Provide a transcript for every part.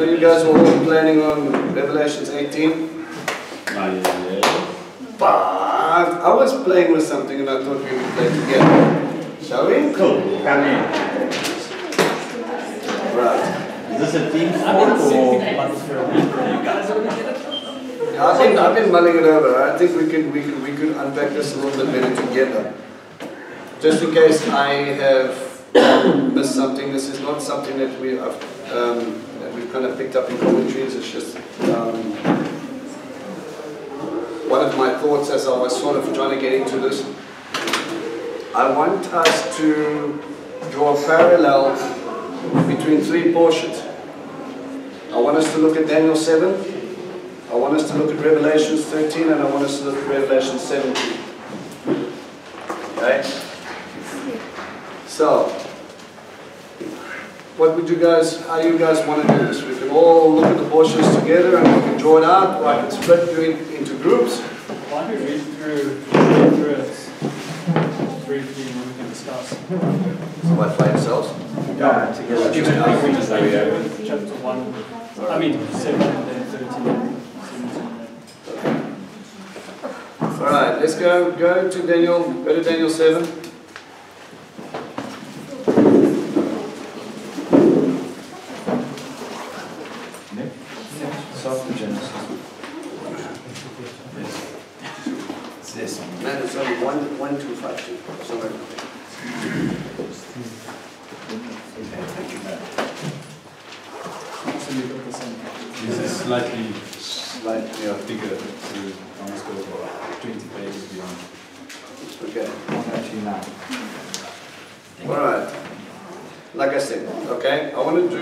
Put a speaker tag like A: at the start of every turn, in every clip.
A: know you guys were all planning on Revelations 18? But I was playing with something and I thought we would play together. Shall we?
B: Cool. Come in.
A: Right.
B: Is this a team sport or?
A: I've been mulling it over. I think we could unpack this a little bit better together. Just in case I have missed something, this is not something that we've kind of picked up in commentaries. It's just one of my thoughts as I was sort of trying to get into this. I want us to draw a parallel between three portions. I want us to look at Daniel 7, I want us to look at Revelation 13, and I want us to look at Revelation 17. Okay? So, how do you guys want to do this? We can all look at the portions together and we can draw it out, or I can split you into groups.
C: Why don't we read through it briefly and then we can discuss?
A: So what, by yourselves?
B: Yeah, together.
C: We just like chapter 1, I mean 7 and then 13 and 17.
A: Alright, let's go to Daniel 7. Man, it's only 1252. Somewhere.
D: This is slightly bigger, so I must go 20 pages beyond.
A: Okay.
B: Actually now.
A: Alright. Like I said, okay, I want to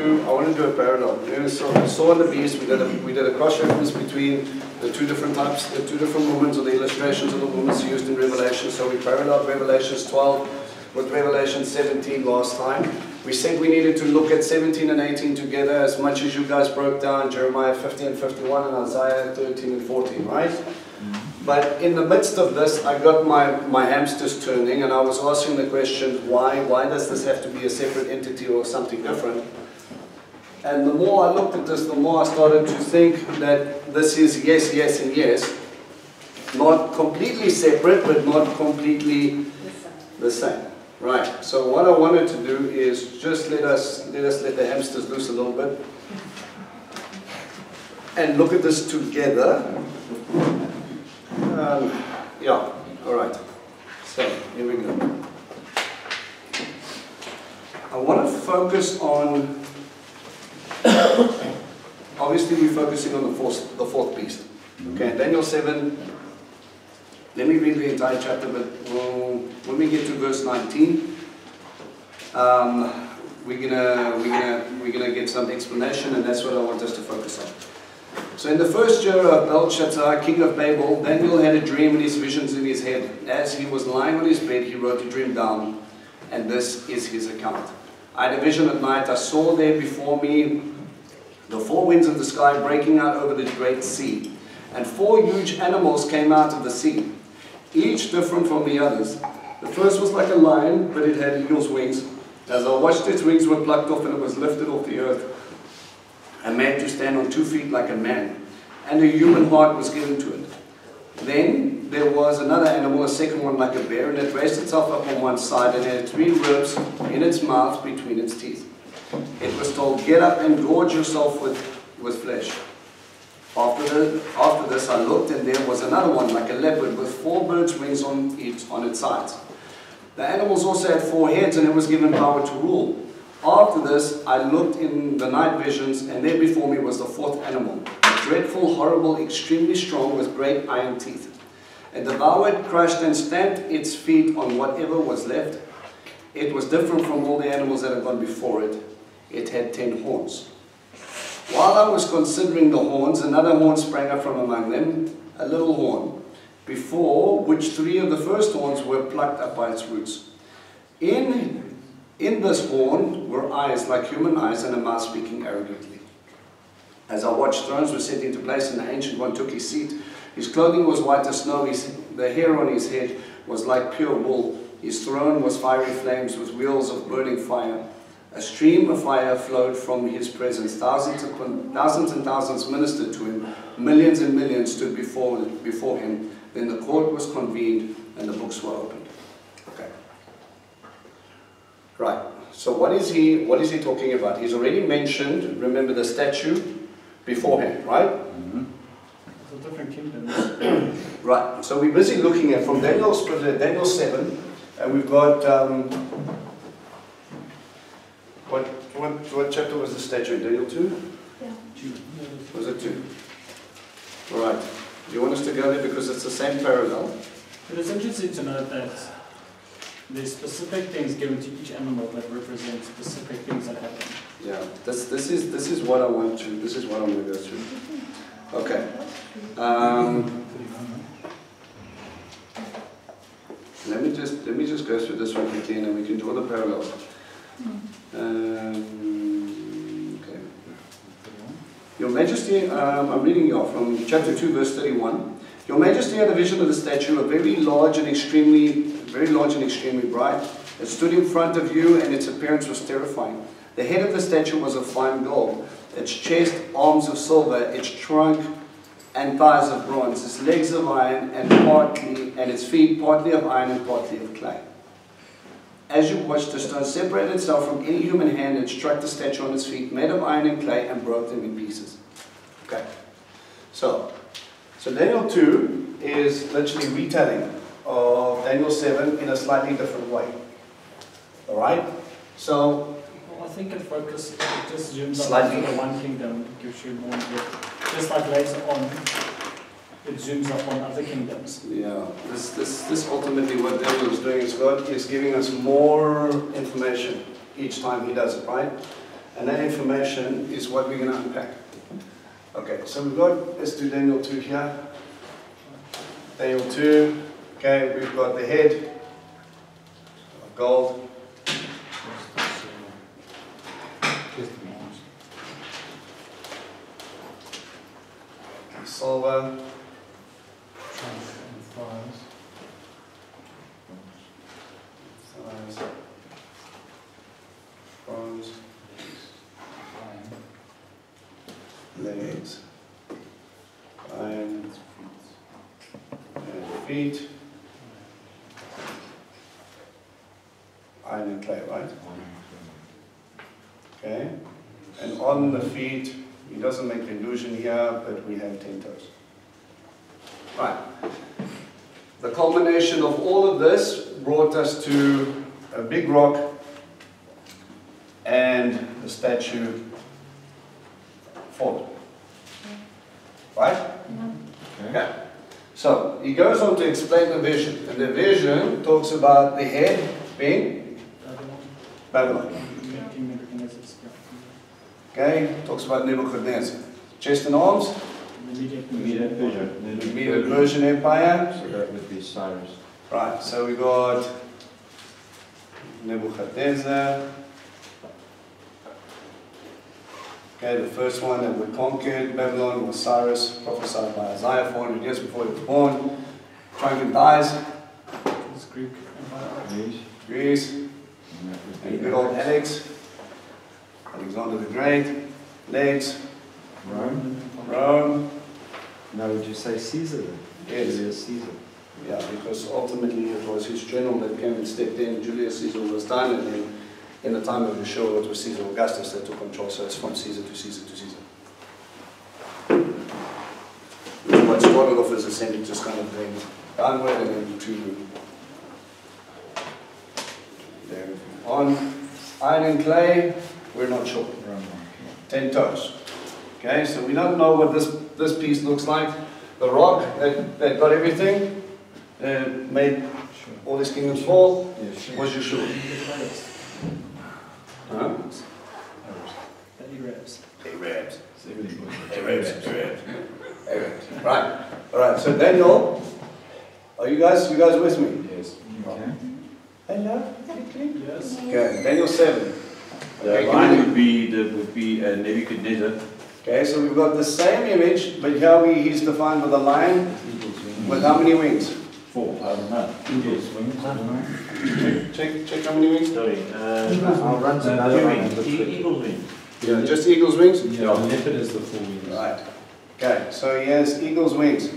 A: do a parallel. You saw in the beast, we did a cross-reference between the two different types, the two different movements, or the illustrations of the movements used in Revelation. So we paralleled Revelations 12 with Revelation 17 last time. We said we needed to look at 17 and 18 together as much as you guys broke down Jeremiah 50 and 51 and Isaiah 13 and 14, right? But in the midst of this, I got my hamsters turning and I was asking the question, why does this have to be a separate entity or something different? And the more I looked at this, the more I started to think that this is yes, yes, and yes. Not completely separate, but not completely the same. Right, so what I wanted to do is just let the hamsters loose a little bit and look at this together. Yeah, alright. So, here we go. I want to focus on, obviously we're focusing on the fourth beast. Okay, Daniel 7, let me read the entire chapter, but when we get to verse 19, we're gonna get some explanation, and that's what I want us to focus on. So in the first year of Belshazzar, king of Babel, Daniel had a dream and his visions in his head. As he was lying on his bed, he wrote the dream down, and this is his account. I had a vision at night. I saw there before me the four winds of the sky breaking out over the great sea, and four huge animals came out of the sea, each different from the others. The first was like a lion, but it had eagle's wings. As I watched, its wings were plucked off and it was lifted off the earth, and made to stand on 2 feet like a man, and a human heart was given to it. Then there was another animal, a second one like a bear, and it raised itself up on one side and had 3 ribs in its mouth between its teeth. It was told, get up and gorge yourself with flesh. After this I looked, and there was another one like a leopard with 4 birds' wings on its sides. The animals also had 4 heads, and it was given power to rule. After this, I looked in the night visions, and there before me was the 4th animal, dreadful, horrible, extremely strong, with great iron teeth. It devoured, crushed, and stamped its feet on whatever was left. It was different from all the animals that had gone before it. It had 10 horns. While I was considering the horns, another horn sprang up from among them, a little horn, before which 3 of the first horns were plucked up by its roots. In this horn were eyes like human eyes, and a mouth speaking arrogantly. As I watched, thrones were set into place, and the Ancient One took his seat. His clothing was white as snow, the hair on his head was like pure wool. His throne was fiery flames with wheels of burning fire. A stream of fire flowed from his presence. Thousands and thousands ministered to him. Millions and millions stood before him. Then the court was convened and the books were opened. Okay. Right. So what is he talking about? He's already mentioned, remember, the statue beforehand, right?
B: Mhm.
C: It's a different kingdom.
A: Right. So we're busy looking at from Daniel 7, and we've got what chapter was the statue in? Daniel 2? Was it 2? All right. Do you want us to go there because it's the same parallel?
C: It is interesting to note that there's specific things given to each animal that represent specific things that happen.
A: Yeah. This is what I want to. This is what I'm going to go through. Okay. Let me just go through this one quickly, and then we can draw the parallels. Okay. Your Majesty, I'm reading you off from chapter 2, verse 31. Your Majesty had a vision of the statue, very large and extremely bright. It stood in front of you, and its appearance was terrifying. The head of the statue was of fine gold, its chest, arms of silver, its trunk and thighs of bronze, its legs of iron, and its feet partly of iron and partly of clay. As you watched, the stone separated itself from any human hand and struck the statue on its feet, made of iron and clay, and broke them in pieces. Okay. So Daniel 2 is literally retelling of Daniel 7 in a slightly different way. Alright? So,
C: Well, I think it just zooms
A: Slightly.
C: up on the one kingdom, gives you more depth. Just like later on, it zooms up on other kingdoms.
A: yeah, this ultimately what Daniel is doing is God is giving us more information each time he does it, right? And that information is what we're going to unpack. Okay, so we've got, let's do Daniel 2 here. Daniel 2, okay, we've got the head of gold. Silver, thighs, bronze, legs, iron, and feet, iron and clay, right? Okay, and on the feet, he doesn't make the illusion here, but we have 10 toes. Right. The culmination of all of this brought us to a big rock and the statue fallen. Right? Okay. So he goes on to explain the vision, and the vision talks about the head being Babylon.
C: King Nebuchadnezzar's, yeah.
A: Okay, talks about Nebuchadnezzar. Chest and arms,
C: The
B: Immediate Persia.
A: the Medo Persian Empire.
B: So that would be Cyrus.
A: Right, so we got Nebuchadnezzar. Okay, the first one that we conquered Babylon was Cyrus, prophesied by Isaiah 400 years before he was born. Trunk and thighs,
C: This Greek Empire.
A: Greece,
B: And that would
A: and
B: be
A: good old Alex, Alexander the Great. Legs,
B: Rome.
A: Rome.
B: Now would you say Caesar then?
A: Yes.
B: Julius Caesar.
A: Yeah, because ultimately it was his general that came and stepped in. Julius Caesar was done, and then in the time of Yeshua, it was Caesar Augustus that took control. So it's from Caesar to Caesar to Caesar. What started off as ascending, just kind of going downward and then to there. On iron and clay, we're not sure.
B: Rome.
A: 10 toes. Okay, so we don't know what this piece looks like. The rock that got everything, made all these kingdoms fall,
B: Yeah, sure.
A: was Yeshua. Huh?
C: The Arabs.
A: Arabs.
B: Arabs.
A: Arabs. Right. All right. So Daniel, are you guys with me?
D: Yes.
B: Okay.
A: Hello.
C: Yes.
A: Okay. Daniel 7.
E: The
A: Okay,
E: line would be Nebuchadnezzar.
A: okay. So we've got the same image, but here he's defined with a lion with how many wings?
E: 4. I don't know.
B: Eagle's wings, I don't know.
A: Check how many wings?
E: Sorry.
B: I'll run to another one and look for it.
E: Eagle's wings.
A: Yeah, just eagle's wings?
D: Yeah, leopard is the 4 wings.
A: Right. Okay, so he has eagle's wings.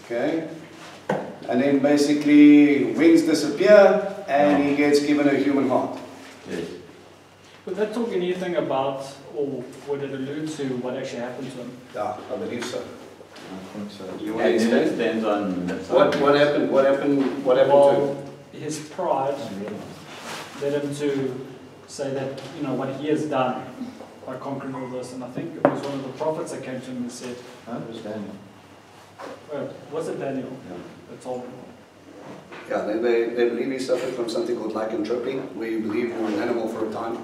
A: Okay. And then basically wings disappear and he gets given a human heart.
E: Yes.
C: Would that talk anything about, or would it allude to what actually happened to him?
A: Yeah, I believe so.
B: I think so.
A: You want to
E: And then it
A: explain?
E: stands on that side.
A: What happened? What happened? What happened to him?
C: Well, his pride led him to say that, you know, what he has done by conquering all this. And I think it was one of the prophets that came to him and said,
B: That was Daniel.
C: was it Daniel
B: Yeah.
C: that told him?
A: Yeah, they believe he suffered from something called lycanthropy, where you believe you're an animal for a time.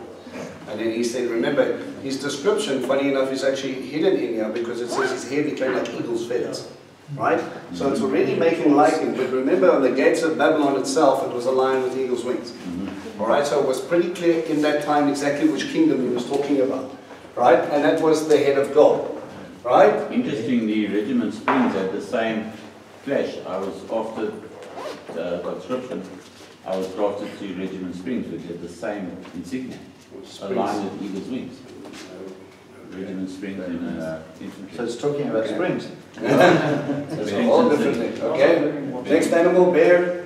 A: And then he said, remember, his description, funny enough, is actually hidden in here because it says his hair became like eagle's feathers. Right? So it's already making liking, but remember on the gates of Babylon itself, it was a lion with eagle's wings. Alright, so it was pretty clear in that time exactly which kingdom he was talking about. Right? And that was the head of God. Right?
E: Interestingly, Regiment Springs had the same clash. I was after conscription. I was drafted to Regiment Springs, which had the same insignia. A lion with eagle's wings. Regiment Springs in infantry.
B: So it's talking about springs.
A: That's a whole different thing. Okay? Next animal, bear.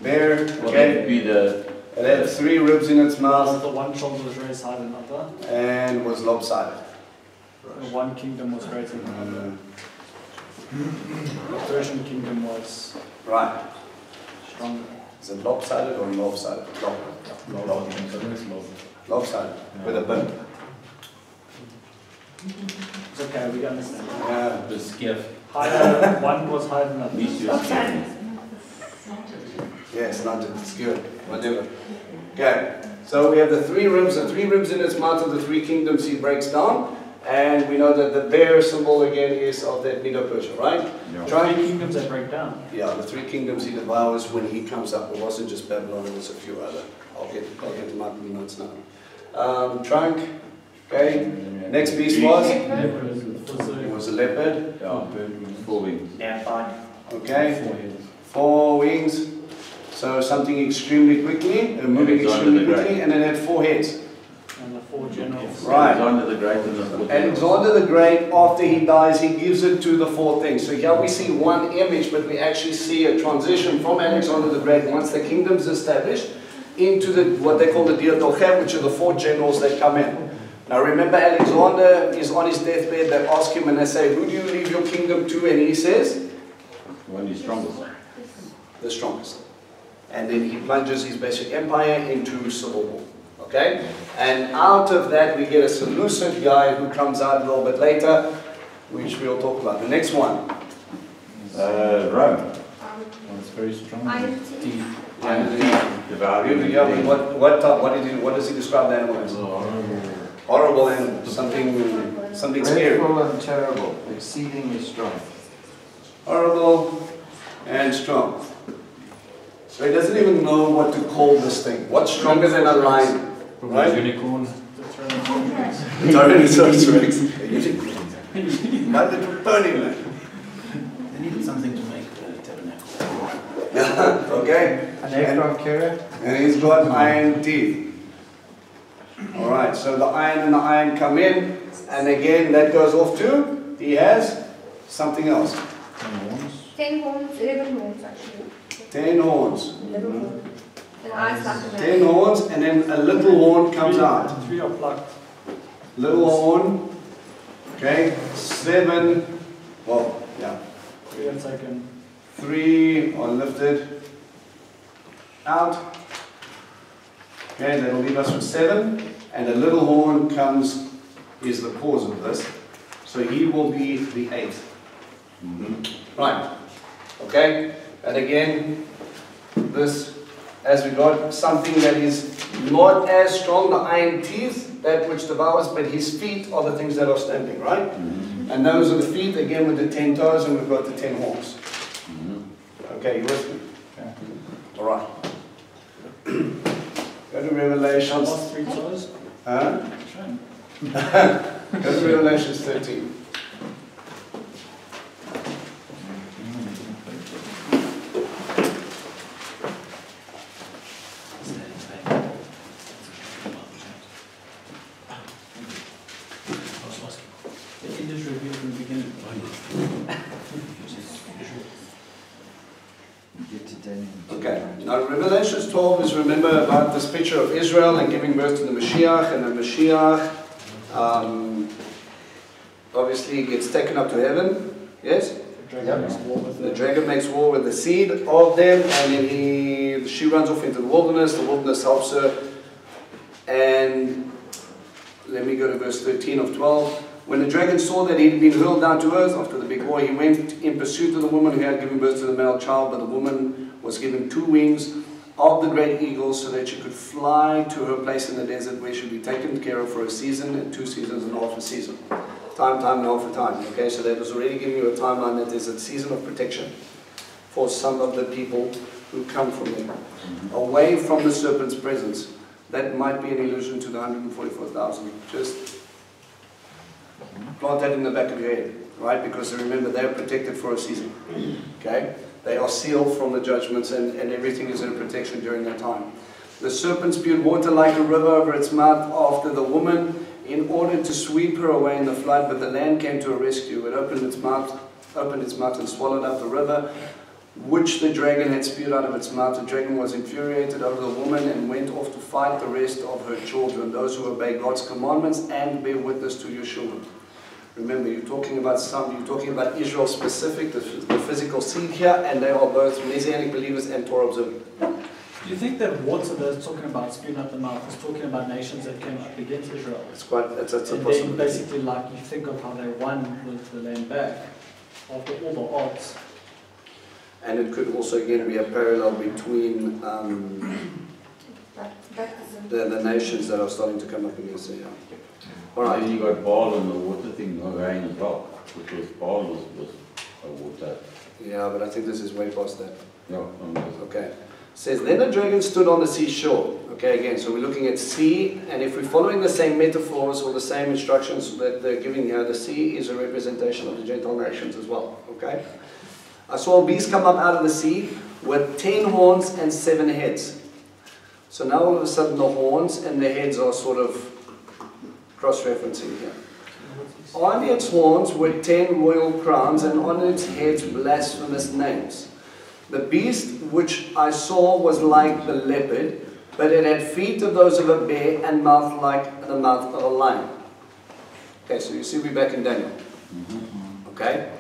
A: Bear,
E: Well, that
A: okay.
E: would be the
A: It had 3 ribs in its mouth
C: The one shoulder was raised higher than another.
A: and was lopsided.
C: The one kingdom was greater than another. The Persian kingdom was
A: Right.
C: stronger.
A: Is it lopsided or lopsided? Lopsided. With a bump.
C: It's okay, we understand.
A: Yeah.
D: The skiff.
C: Higher, one was higher than another.
E: Mesius.
A: Yes, not it's good. Whatever. Okay. So we have the 3 ribs in its mouth of the 3 kingdoms he breaks down. And we know that the bear symbol again is of that Medo-Persia, right?
E: Yeah.
A: Try.
C: 3 kingdoms that break down.
A: Yeah, the 3 kingdoms he devours when he comes up. It wasn't just Babylon, it was a few other. I'll get to my notes now. Trunk. Okay. Next beast was? It was a leopard.
E: Yeah, 4 wings.
A: Okay. 4 wings. So something extremely quickly, moving
E: Alexander
A: extremely
E: the Great.
A: quickly, and it had 4 heads.
C: And the 4 generals.
A: Right.
E: Alexander the Great and the 4
A: Alexander the Great, after he dies, he gives it to the 4 things. So here we see one image, but we actually see a transition from Alexander the Great, once the kingdom's established, into what they call the Diadoche, which are the 4 generals that come in. Now remember, Alexander is on his deathbed. They ask him and they say, who do you leave your kingdom to? And he says,
E: One is strongest.
A: the strongest. And then he plunges his basic empire into civil war. Okay? And out of that we get a Seleucid guy who comes out a little bit later, which we'll talk about. The next one.
E: Rome.
B: Well, it's very strong.
E: And
A: Yeah,
E: devouring.
A: but what does he describe the animal as? Horrible animal. Something scary.
B: Dreadful and terrible, exceedingly strong.
A: Horrible and strong. So he doesn't even know what to call this thing. What's stronger than a lion? Right?
D: Unicorn.
C: The
A: Tyrannosaurus Rex. My little pony man.
F: They needed something to make the tabernacle.
A: Okay?
B: An aircraft carrier?
A: And he's got iron teeth. Alright, so the iron and the iron come in, and again that goes off too. He has something else.
G: 10 horns, 11 horns actually.
A: 10 horns.
G: 11 horns. And eyes like a
A: 10
G: man.
A: horns, and then a little horn comes out.
C: 3 are plucked.
A: Little horn. Okay, 7. Well, yeah.
C: 3 are taken.
A: 3 are lifted out. Okay, that'll leave us with 7. And a little horn comes, is the cause of this. So he will be the 8th. Right. Okay, and again, this, as we got something that is not as strong, the iron teeth, that which devours, but his feet are the things that are standing, right? And those are the feet, again with the 10 toes, and we've got the 10 horns. Okay, you with me? All right. Go to Revelations.
C: Last 3 toes.
A: Huh? Go to Revelations 13. Revelation 12 is, remember, about this picture of Israel and giving birth to the Mashiach, and the Mashiach obviously gets taken up to heaven. Yes? The dragon makes war with the seed of them, and then she runs off into the wilderness helps her. And let me go to verse 13 of 12. When the dragon saw that he had been hurled down to earth after the big war, he went in pursuit of the woman who had given birth to the male child, but the woman was given 2 wings of the great eagle so that she could fly to her place in the desert where she would be taken care of for a season and 2 seasons and half a season. Time and half a time. Okay, so that was already giving you a timeline that there's a season of protection for some of the people who come from there. Away from the serpent's presence. That might be an allusion to the 144,000. Just plant that in the back of your head, right? Because remember, they're protected for a season. Okay? They are sealed from the judgments, and everything is in protection during that time. The serpent spewed water like a river over its mouth after the woman in order to sweep her away in the flood, but the land came to her rescue. It opened its mouth and swallowed up the river, which the dragon had spewed out of its mouth. The dragon was infuriated over the woman and went off to fight the rest of her children, those who obey God's commandments and bear witness to Yeshua. Remember, you're talking about Israel specific, the physical seed here, and they are both Messianic believers and Torah observant.
C: Do you think that water that's talking about spewing out the mouth is talking about nations that came up against Israel?
A: It's a
C: And then
A: possibility.
C: basically, like, you think of how they won the land back after all the odds.
A: And it could also again be a parallel between
G: Baptism.
A: the nations that are starting to come up against it. All
E: Right.
A: right.
E: Then you got Baal and the water thing going as well, because Baal was a water.
A: Yeah, but I think this is way past that.
E: Yeah,
A: Okay. It says, then the dragon stood on the seashore. Okay, again, so we're looking at sea, and if we're following the same metaphors or the same instructions that they're giving here, the sea is a representation of the Gentile nations as well. Okay? I saw a beast come up out of the sea with 10 horns and 7 heads. So now all of a sudden the horns and the heads are sort of cross-referencing here. On its horns were 10 royal crowns, and on its heads blasphemous names. The beast which I saw was like the leopard, but it had feet of those of a bear and mouth like the mouth of a lion. Okay, so you see we're back in Daniel. Okay?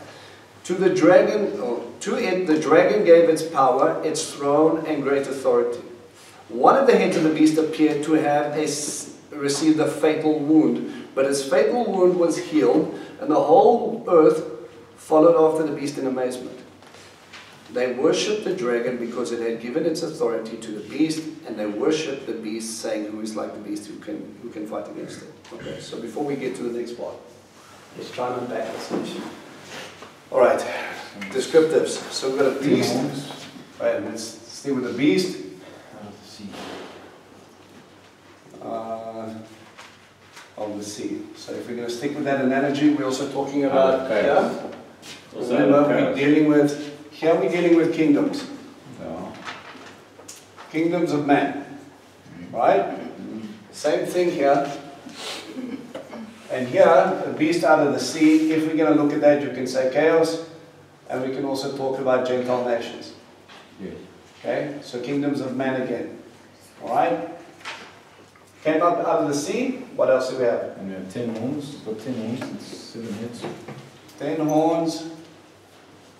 A: To the dragon, the dragon gave its power, its throne, and great authority. One of the heads of the beast appeared to have received a fatal wound, but his fatal wound was healed, and the whole earth followed after the beast in amazement. They worshipped the dragon because it had given its authority to the beast, and they worshipped the beast, saying, "Who is like the beast? Who can fight against it?" Okay, so before we get to the next part, let's try and unpack this. All right, descriptives. So we've got a beast. All right, let's stay with the beast. Of the sea. So if we're going to stick with that analogy, we're also talking about remember, we're dealing with kingdoms. Kingdoms of man. Right? Same thing here. And here, the beast out of the sea, if we're going to look at that, you can say chaos, and we can also talk about Gentile nations.
E: Yes.
A: Okay? So kingdoms of man again. Alright? Came up out of the sea. What else do we have?
B: And we have 10 horns. Got 10 horns and 7 heads.
A: 10 horns,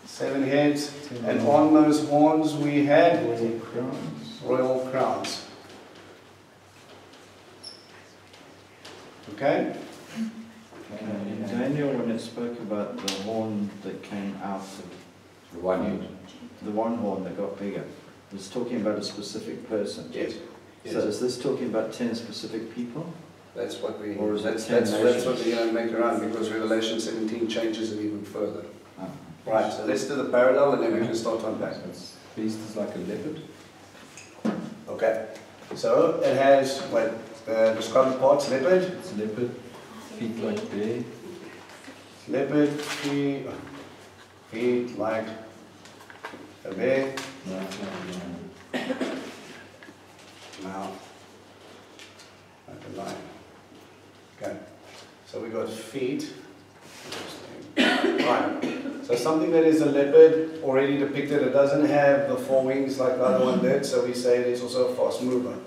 A: 7 heads, and on those horns we had
B: Royal crowns.
A: royal crowns. Okay?
B: In Daniel, when it spoke about the horn that came out of
E: The one head.
B: the one horn that got bigger, it was talking about a specific person.
A: Yes.
B: So is this talking about 10 specific people?
A: That's what we.
B: Or is it
A: That's
B: 10
A: what
B: nations?
A: we're going to make around, because Revelation 17 changes it even further.
B: Ah.
A: Right. So let's do the parallel, and then we can start to unpack.
D: Beast is like a leopard.
A: Okay. So it has what describe the parts: leopard,
D: It's leopard, feet like bear.
A: leopard, feet like a bear. Now, like a lion. Okay, so we got feet. Right. So something that is a leopard already depicted, it doesn't have the four wings like the other one did, so we say it is also a fast mover.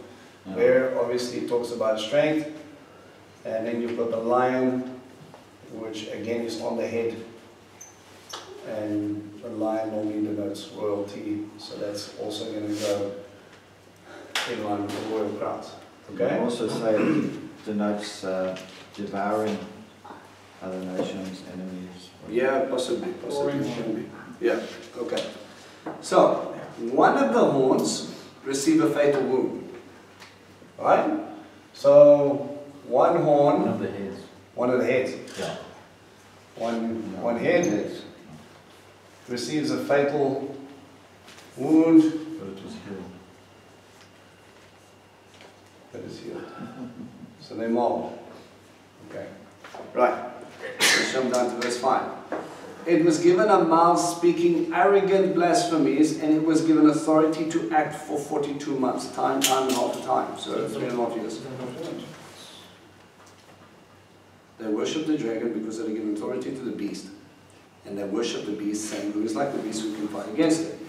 A: Where obviously it talks about strength, and then you've got the lion, which again is on the head, and the lion normally denotes royalty, so that's also going to go in line with the royal crowns. Okay?
B: Also say it denotes devouring other nations, enemies.
A: Yeah, possibly, can be. Yeah, okay. So, one of the horns receive a fatal wound. Right? So, one horn,
F: One of the heads.
A: one of the heads,
F: Yeah.
A: one head receives a fatal wound
F: But it was healed.
A: that is healed. So they mauled. Okay. Right. Let's jump down to verse 5. It was given a mouth speaking arrogant blasphemies, and it was given authority to act for 42 months. Time and half time. So 3.5 years. They worship the dragon because they're given authority to the beast. And they worship the beast, saying, who is like the beast, who can fight against it.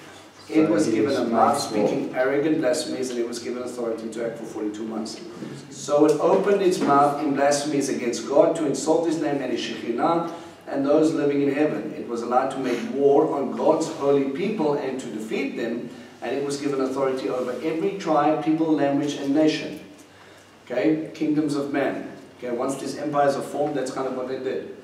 A: It was given a mouth speaking arrogant blasphemies, and it was given authority to act for 42 months. So it opened its mouth in blasphemies against God, to insult his name and his Shekhinah, and those living in heaven. It was allowed to make war on God's holy people and to defeat them, and it was given authority over every tribe, people, language, and nation. Okay, kingdoms of man. Okay, once these empires are formed, that's kind of what they did.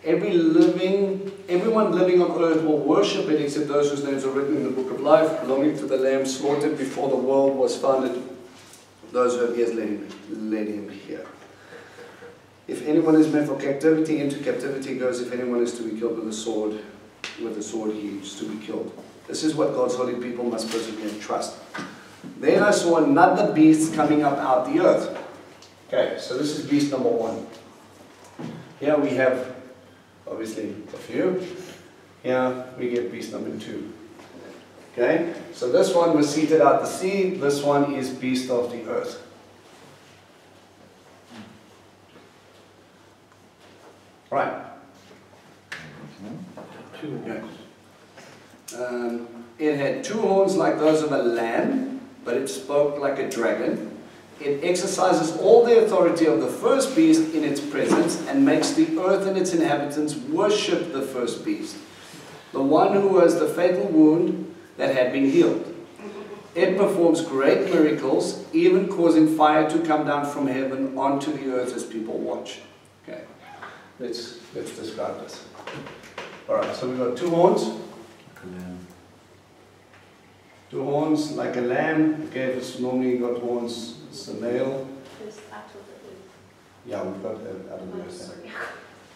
A: Everyone living on earth will worship it, except those whose names are written in the book of life, belonging to the Lamb slaughtered before the world was founded. Those who have ears, let him hear. If anyone is meant for captivity, into captivity goes. If anyone is to be killed with a sword he is to be killed. This is what God's holy people must persevere and trust. Then I saw another beast coming up out the earth. Okay, so this is beast number 1. Here we have, obviously, a few. Here we get beast number 2. Okay, so this one was seated out the sea. This one is beast of the earth. Right. Okay. It had 2 horns like those of a lamb, but it spoke like a dragon. It exercises all the authority of the first beast in its presence, and makes the earth and its inhabitants worship the first beast, the one who has the fatal wound that had been healed. It performs great miracles, even causing fire to come down from heaven onto the earth as people watch. Okay, let's describe this. All right, so we've got 2 horns. 2 horns like a lamb. Okay, it's normally got horns. It's a male. Yeah, we've got out of the earth.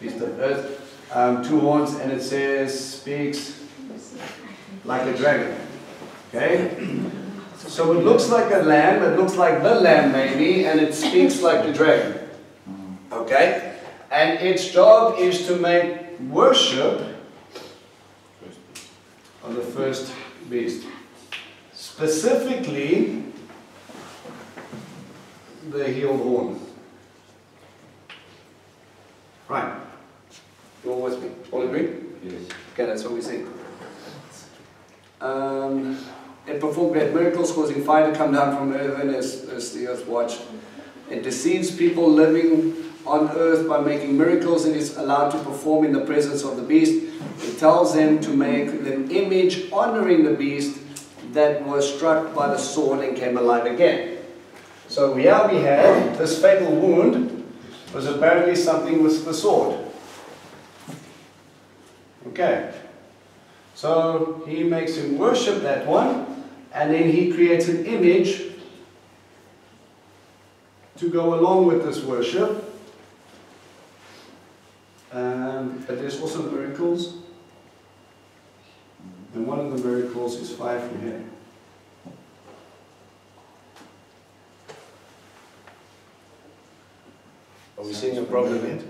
A: Beast of earth. 2 horns, and it says speaks like a dragon. Okay. So it looks like a lamb. It looks like the lamb maybe, and it speaks like the dragon. Okay. And its job is to make worship of the first beast. Specifically, the healed horn. Right. You all with me? All agree?
E: Yes.
A: Okay, that's what we see. It performed great miracles, causing fire to come down from heaven as the earth watched. It deceives people living on earth by making miracles, and is allowed to perform in the presence of the beast. It tells them to make an image honoring the beast that was struck by the sword and came alive again. So here we have this fatal wound was apparently something with the sword. Okay. So he makes him worship that one, and then he creates an image to go along with this worship. But there's also miracles. And one of the miracles is fire from heaven. Are we seeing a problem yet?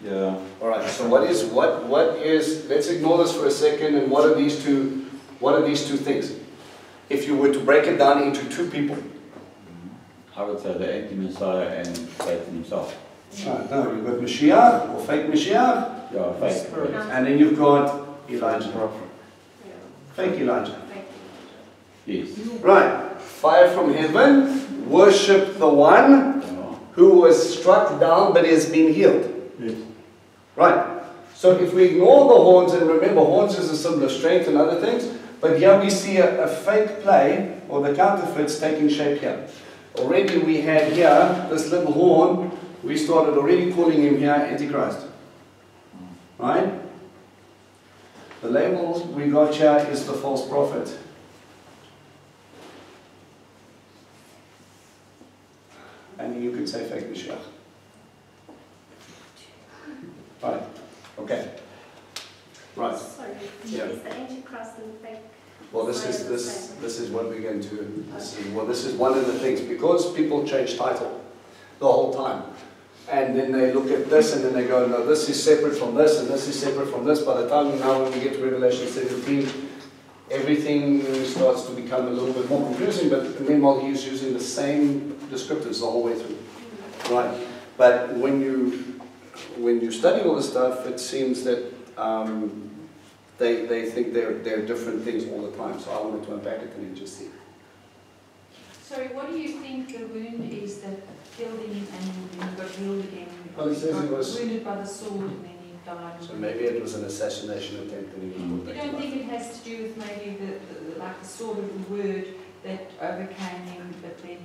B: Yeah.
A: All right. So what is? Let's ignore this for a second. And what are these two things? If you were to break it down into 2 people.
E: I would say the anti-Messiah and Satan himself.
A: Right, no, you've got Mashiach or fake Mashiach,
E: Yeah, fake.
A: and then you've got Elijah.
B: Prophet.
A: Fake Elijah.
E: Yes.
A: Right. Fire from heaven. Worship the one who was struck down but has been healed.
D: Yes.
A: Right. So if we ignore the horns, and remember horns is a symbol of strength and other things, but here we see a fake play, or the counterfeits taking shape here. Already we had here, this little horn, we started already calling him here Antichrist. Right? The label we got here is the false prophet. And you could say fake Mashiach. Right. Okay. Right.
H: Sorry,
A: Yeah.
H: is the Antichrist and fake?
A: Well, this is what we're going to. This is one of the things, because people change title the whole time, and then they look at this and then they go, no, this is separate from this and this is separate from this. By the time now when we get to Revelation 17, everything starts to become a little bit more confusing. But meanwhile, he's using the same descriptors the whole way through, right? But when you study all this stuff, it seems that they think they're different things all the time. So I wanted to unpack it and then just see.
I: Sorry, what do you think the wound is that killed him and then got healed again?
A: Well, it says
I: He
A: he
I: got
A: was-
I: wounded by the sword and then he died.
A: So maybe it was an assassination attempt and he was put
I: You
A: back
I: don't
A: to life.
I: think it has to do with maybe the like the sword of the word that overcame him, but then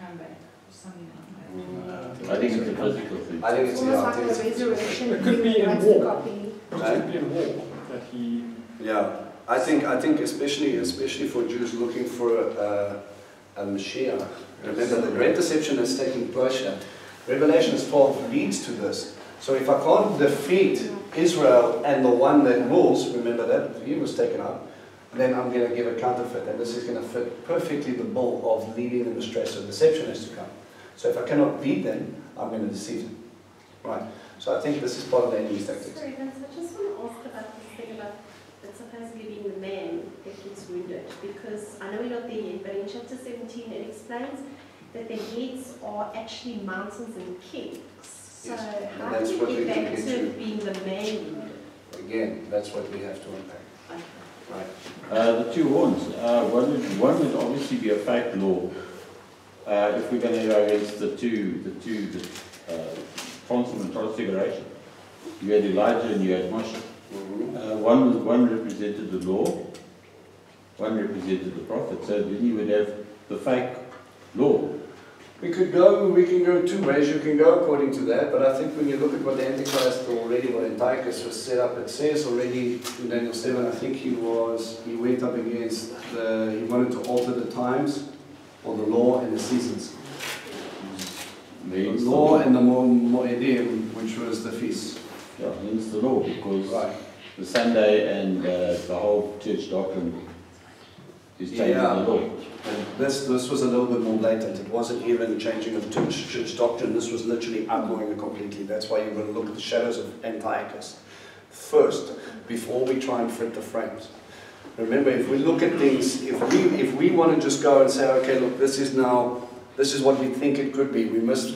I: come back or something like that?
E: I think it's a physical thing.
A: I think it's the
G: Almost like a
A: artist.
G: resurrection.
C: It could be in
G: like
C: war.
G: a copy.
C: It could be in war that he.
A: Yeah, I think especially for Jews looking for a Mashiach. Remember, the great deception is taking place here. Revelation 12 leads to this. So if I can't defeat Israel and the one that rules, remember that he was taken out, then I'm going to give a counterfeit, and this is going to fit perfectly the bill of leading them astray. So deception has to come. So if I cannot beat them, I'm going to deceive them. Right. So I think this is part of the enemy's tactics.
H: Sorry, Vince, I just want to ask about this thing about that supposedly being the man that gets wounded, because I know we're not there yet, but in chapter 17 it explains that the heads are actually mountains and kings. So
A: Yes, and
H: how
A: that's
H: do
A: what
H: you
A: we
H: get
A: can
H: back
A: get
H: to
A: to.
H: it being the man wounded?
A: Again, that's what we have to unpack. Right.
E: The two horns. One would obviously be a fake law. If we're going to go against the transform and transfiguration, you had Elijah and you had Moshe. One represented the law, one represented the prophet. So then you would have the fake law.
A: We can go two ways. You can go according to that, but I think when you look at what the Antichrist already, what Antiochus was set up, it says already in Daniel 7, I think he went up against he wanted to alter the times, or the law and the seasons. The law and the Moedim, which was the feast.
E: Yeah, hence the law, because
A: Right.
E: the Sunday and the whole church doctrine is changing the law.
A: And this was a little bit more blatant. It wasn't even changing of church doctrine. This was literally outlawing it completely. That's why you've got to look at the shadows of Antiochus first, before we try and fit the frames. Remember, if we look at things, if we want to just go and say, okay, look, this is what we think it could be, we must,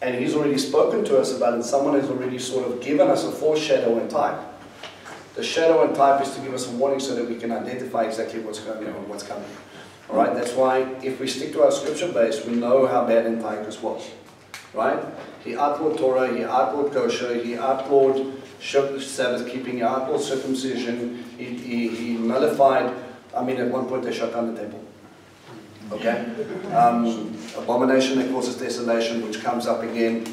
A: and he's already spoken to us about it, someone has already sort of given us a foreshadow and type. The shadow and type is to give us a warning so that we can identify exactly what's going on, what's coming. All right, that's why if we stick to our scripture base, we know how bad Antiochus was. Right? He outlawed Torah, he outlawed kosher, he outlawed Sabbath keeping, he outlawed circumcision, he nullified, I mean at one point they shut down the temple. Okay? Abomination that causes desolation, which comes up again,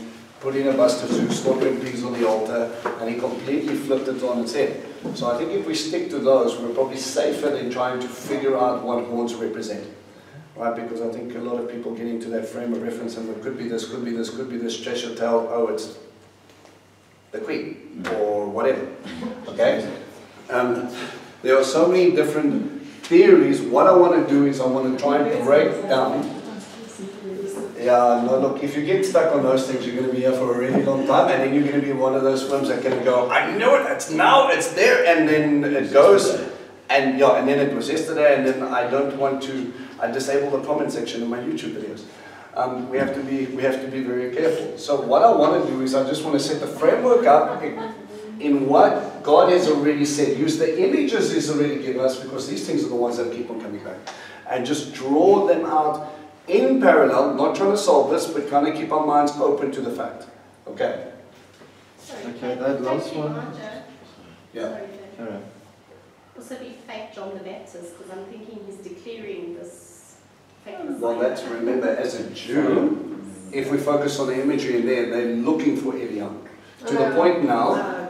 A: putting a bust of Zeus, slaughtering pigs on the altar, and he completely flipped it on its head. So I think if we stick to those, we're probably safer than trying to figure out what horns represent. Right? Because I think a lot of people get into that frame of reference and it could be this, could be this, could be this, Cheshire tell, oh, it's the queen, or whatever. Okay? There are so many different theories. What I want to do is I want to try and break down. Yeah, no, look, if you get stuck on those things, you're going to be here for a really long time, and then you're going to be one of those films that can go, I know it, it's now, it's there, and then it goes, and yeah, and then it was yesterday, and then I don't want to, I disable the comment section in my YouTube videos. We have to be very careful. So what I want to do is I just want to set the framework up in what God has already said, use the images He's already given us, because these things are the ones that keep on coming back. And just draw them out in parallel, not trying to solve this, but kind of keep our minds open to the fact. Okay?
H: Sorry,
B: Okay, that last one.
A: Yeah.
H: Sorry,
B: All right.
H: also be fake John the Baptist, because I'm thinking he's declaring this fake
A: Well,
H: Messiah.
A: that's, remember, as a Jew, if we focus on the imagery in there, they're looking for Eliyahu. To the point now,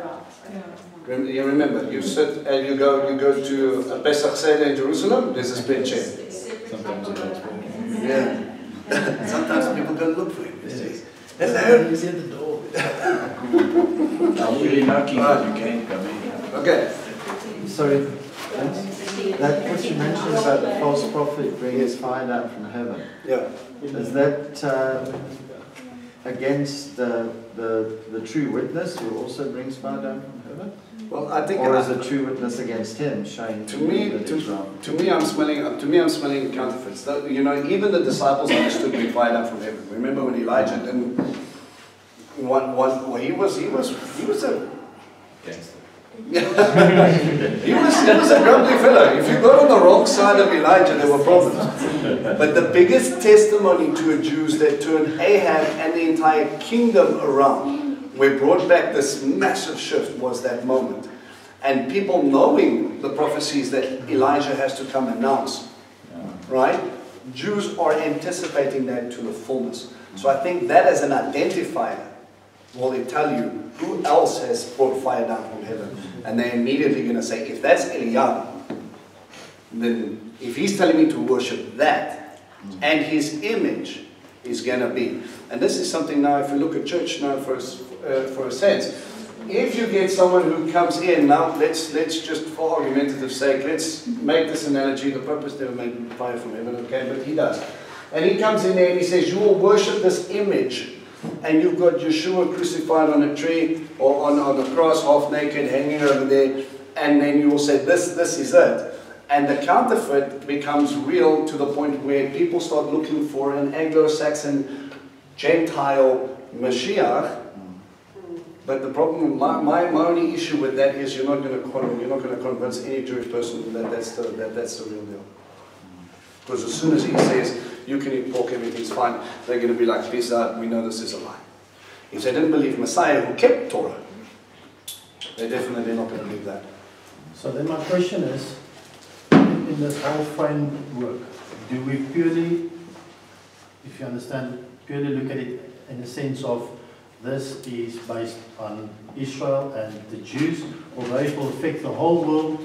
A: you remember, you sit and you go to a Pesach Seder in Jerusalem, there's a split chair.
D: Sometimes it does.
A: Yeah. Sometimes people go look for him. He says,
F: Hello,
A: hello.
F: he's at the door.
E: I'm really knocking, but you can't come in.
A: Okay.
B: Sorry, that what you mentioned about the false prophet brings fire down from heaven.
A: Yeah.
B: Is that against the true witness who also brings fire down from heaven?
A: Well, I think.
B: Or is the true witness against him, showing
A: To me,
B: that he's wrong?
A: to me, I'm smelling counterfeits. You know, even the disciples understood being fired up from heaven. Remember when Elijah didn't? He was a.
E: Gangster.
A: he was a grumpy fellow. If you got on the wrong side of Elijah, there were problems. But the biggest testimony to a Jews that turned Ahab and the entire kingdom around, where brought back this massive shift, was that moment. And people knowing the prophecies that Elijah has to come announce, right? Jews are anticipating that to the fullness. So I think that as an identifier will tell you who else has brought fire down from heaven. And they're immediately going to say, if that's Eliyahu, then if he's telling me to worship that, and his image is going to be. And this is something now, if we look at church now for a sense, if you get someone who comes in, now let's just for argumentative sake, let's make this analogy. The purpose never made fire from heaven, okay, but he does. And he comes in there and he says, you will worship this image. And you've got Yeshua crucified on a tree or on a cross, half naked, hanging over there. And then you will say, this is it. And the counterfeit becomes real to the point where people start looking for an Anglo-Saxon Gentile Mashiach. But the problem, my only issue with that is you're not going to convince any Jewish person that that's the real deal. Because as soon as he says, you can eat pork, everything's fine, they're going to be like, peace out, we know this is a lie. If they didn't believe Messiah who kept Torah, they're definitely not going to believe that.
F: So then my question is, in this whole framework, do we purely, if you understand, purely look at it in the sense of this is based on Israel and the Jews, although it will affect the whole world,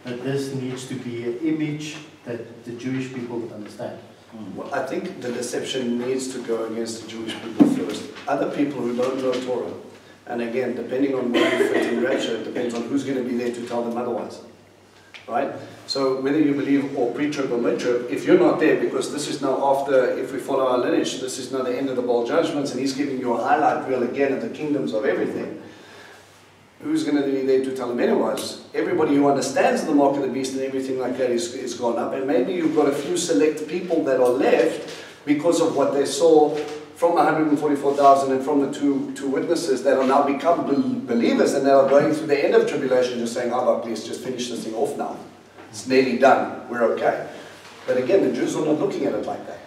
F: that this needs to be an image that the Jewish people would understand?
A: Well, I think the deception needs to go against the Jewish people first. Other people who don't know Torah, and again, depending on where you fit in rapture, it depends on who's going to be there to tell them otherwise. Right? So whether you believe or pre-trib or mid-trib, if you're not there, because this is now after, if we follow our lineage, this is now the end of the bowl judgments, and he's giving you a highlight reel again of the kingdoms of everything. Who's going to be there to tell them otherwise? Everybody who understands the mark of the beast and everything like that is gone up. And maybe you've got a few select people that are left because of what they saw from 144,000 and from the two witnesses that are now become believers and that are going through the end of tribulation just saying, oh, please just finish this thing off now. It's nearly done. We're okay. But again, the Jews are not looking at it like that.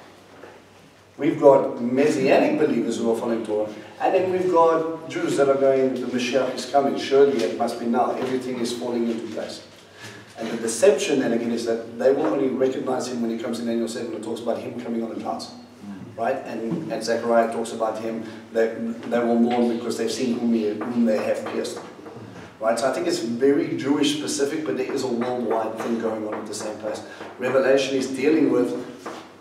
A: We've got Messianic believers who are following Torah, and then we've got Jews that are going, the Mashiach is coming, surely it must be now, everything is falling into place. And the deception then again is that they will only recognize him when he comes in Daniel 7 and talks about him coming on the clouds. Right? And Zechariah talks about him, they will mourn because they've seen whom they have pierced. Right? So I think it's very Jewish specific, but there is a worldwide thing going on at the same place. Revelation is dealing with,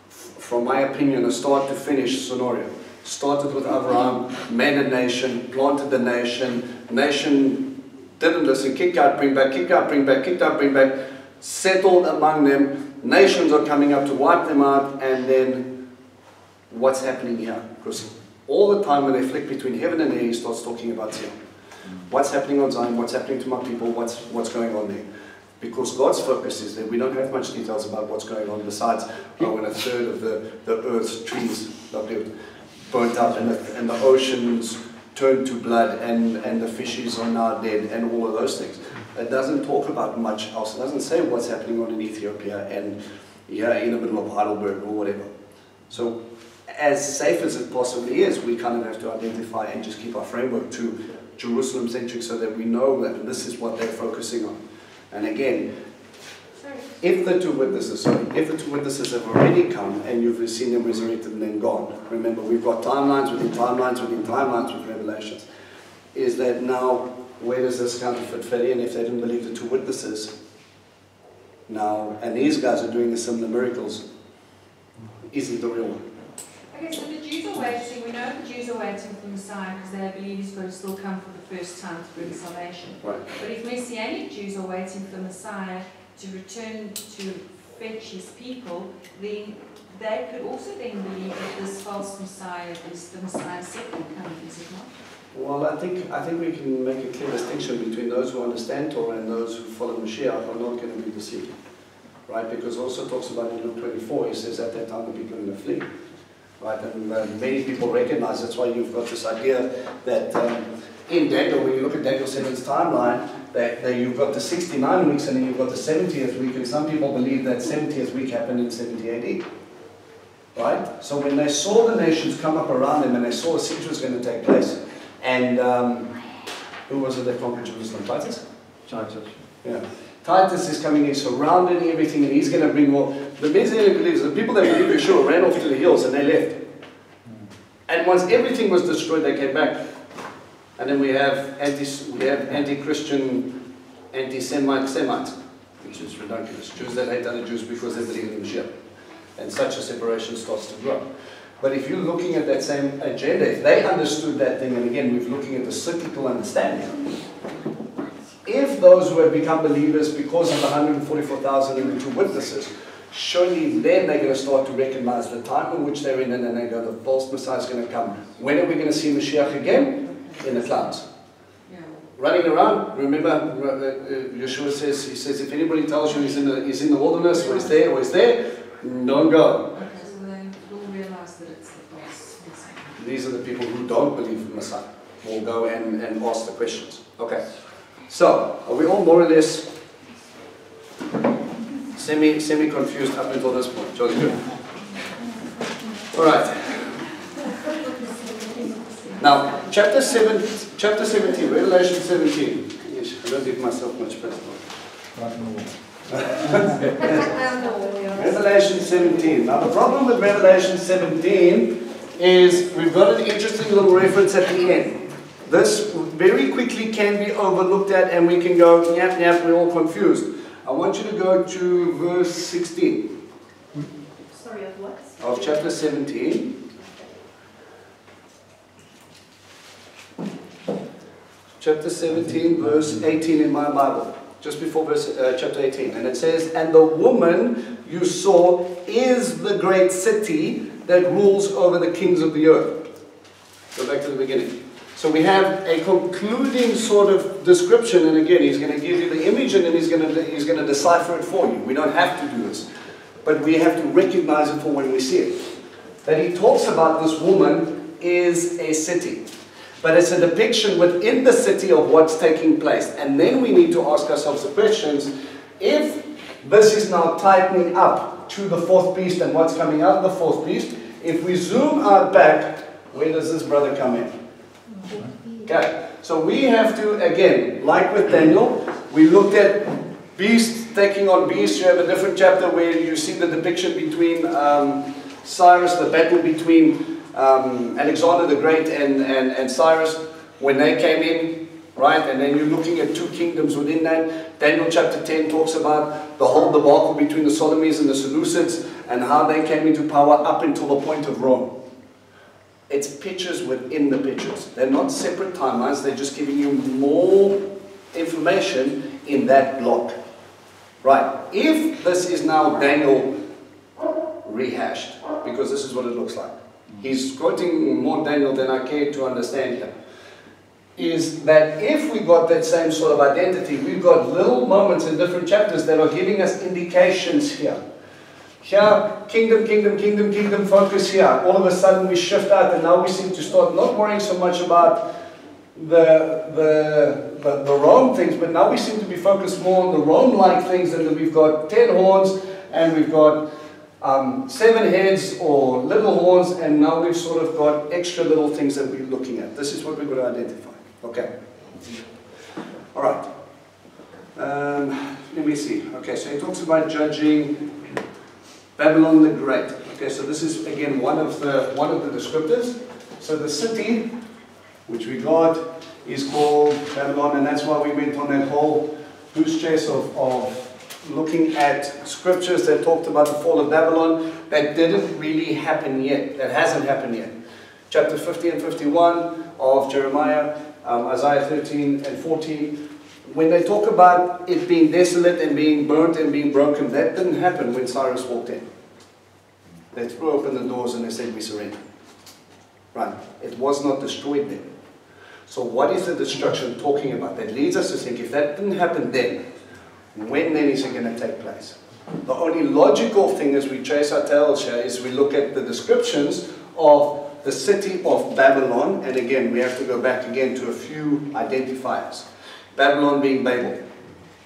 A: from my opinion, a start to finish scenario. Started with Abraham, made a nation, planted the nation, nation didn't listen, kick out, bring back, kick out, bring back, kicked out, bring back, settled among them, nations are coming up to wipe them out, and then what's happening here? Because all the time when they flick between heaven and hell, he starts talking about Zion. What's happening on Zion, what's happening to my people, what's going on there? Because God's focus is that we don't have much details about what's going on besides when a third of the earth's trees are burnt up and the oceans turned to blood and the fishes are now dead and all of those things. It doesn't talk about much else. It doesn't say what's happening on in Ethiopia and in the middle of Heidelberg or whatever. So as safe as it possibly is, we kind of have to identify and just keep our framework to Jerusalem-centric so that we know that this is what they're focusing on. And again, if the two witnesses have already come and you've seen them resurrected and then gone, remember we've got timelines within timelines within timelines with Revelations, is that now where does this counterfeit fit in if they didn't believe the two witnesses? Now, and these guys are doing the similar miracles, isn't the real one.
I: Okay, so the Jews are waiting, we know the Jews are waiting for the Messiah because they believe he's going to still come for the first time to bring salvation.
A: Right.
I: But if Messianic Jews are waiting for the Messiah to return to fetch his people, then they could also then believe that this false Messiah is the Messiah's second coming, is it not?
A: Well, I think we can make a clear distinction between those who understand Torah and those who follow Mashiach are not going to be deceived. Right? Because it also talks about in Luke 24, he says at that time the people are going to flee. Right? And many people recognize, that's why you've got this idea that in Daniel, when you look at Daniel 7's timeline, that you've got the 69 weeks and then you've got the 70th week, and some people believe that 70th week happened in 70 AD. Right? So when they saw the nations come up around them and they saw a siege was going to take place, and who was it that conquered Jerusalem? Titus?
B: Titus.
A: Yeah. Titus is coming in, surrounding everything, and he's going to bring more. The Messianic believers, the people that believe Yeshua, ran off to the hills and they left. And once everything was destroyed, they came back. And then we have anti-Christian, anti-Semites, which is ridiculous. Jews that hate other Jews because they believe in Mashiach. And such a separation starts to grow. But if you're looking at that same agenda, if they understood that thing, and again, we're looking at the cyclical understanding, if those who have become believers because of the 144,000 and the two witnesses, surely then they're going to start to recognize the time in which they're in, and then they go, the false Messiah is going to come. When are we going to see Mashiach again? In the clouds.
I: Yeah.
A: Running around, remember, Yeshua says, he says, if anybody tells you he's in the wilderness, or he's there, don't go.
I: Okay, so they will realize that it's the false Messiah.
A: These are the people who don't believe in Messiah. Will go and ask the questions. Okay. So, are we all more or less semi-confused up until this point? Jolly good. Alright. Now, chapter 17, Revelation 17. Yes, I don't give myself much space. Revelation 17. Now, the problem with Revelation 17 is we've got an interesting little reference at the end. This very quickly can be overlooked at and we can go, yap, yap, we're all confused. I want you to go to verse 16.
H: Sorry, of what?
A: Of chapter 17. Chapter 17, verse 18 in my Bible. Just before chapter 18. And it says, and the woman you saw is the great city that rules over the kings of the earth. Go back to the beginning. So we have a concluding sort of description, and again, he's going to give you the image and then he's going to decipher it for you. We don't have to do this, but we have to recognize it for when we see it. That he talks about this woman is a city, but it's a depiction within the city of what's taking place. And then we need to ask ourselves the questions, if this is now tightening up to the fourth beast and what's coming out of the fourth beast, if we zoom out back, where does this brother come in? Okay, so we have to, again, like with Daniel, we looked at beast taking on beast. You have a different chapter where you see the depiction between Cyrus, the battle between Alexander the Great and Cyrus when they came in, right? And then you're looking at two kingdoms within that. Daniel chapter 10 talks about the whole debacle between the Ptolemies and the Seleucids and how they came into power up until the point of Rome. It's pictures within the pictures. They're not separate timelines, they're just giving you more information in that block. Right, if this is now Daniel rehashed, because this is what it looks like. He's quoting more Daniel than I care to understand here. Is that if we got that same sort of identity, we've got little moments in different chapters that are giving us indications here. Here, kingdom, kingdom, kingdom, kingdom, focus here. All of a sudden we shift out and now we seem to start not worrying so much about the Rome things, but now we seem to be focused more on the Rome-like things, and that we've got 10 horns, and we've got 7 heads or little horns, and now we've sort of got extra little things that we're looking at. This is what we're going to identify. Okay. All right. Let me see. Okay, so he talks about judging Babylon the Great. Okay, so this is again one of the descriptors. So the city, which we got, is called Babylon, and that's why we went on that whole goose chase of looking at scriptures that talked about the fall of Babylon that didn't really happen yet, that hasn't happened yet. Chapter 50 and 51 of Jeremiah, Isaiah 13 and 14. When they talk about it being desolate and being burnt and being broken, that didn't happen when Cyrus walked in. They threw open the doors and they said, we surrender. Right. It was not destroyed then. So what is the destruction talking about? That leads us to think, if that didn't happen then, when then is it going to take place? The only logical thing as we chase our tails here is we look at the descriptions of the city of Babylon, and again, we have to go back again to a few identifiers. Babylon being Babel,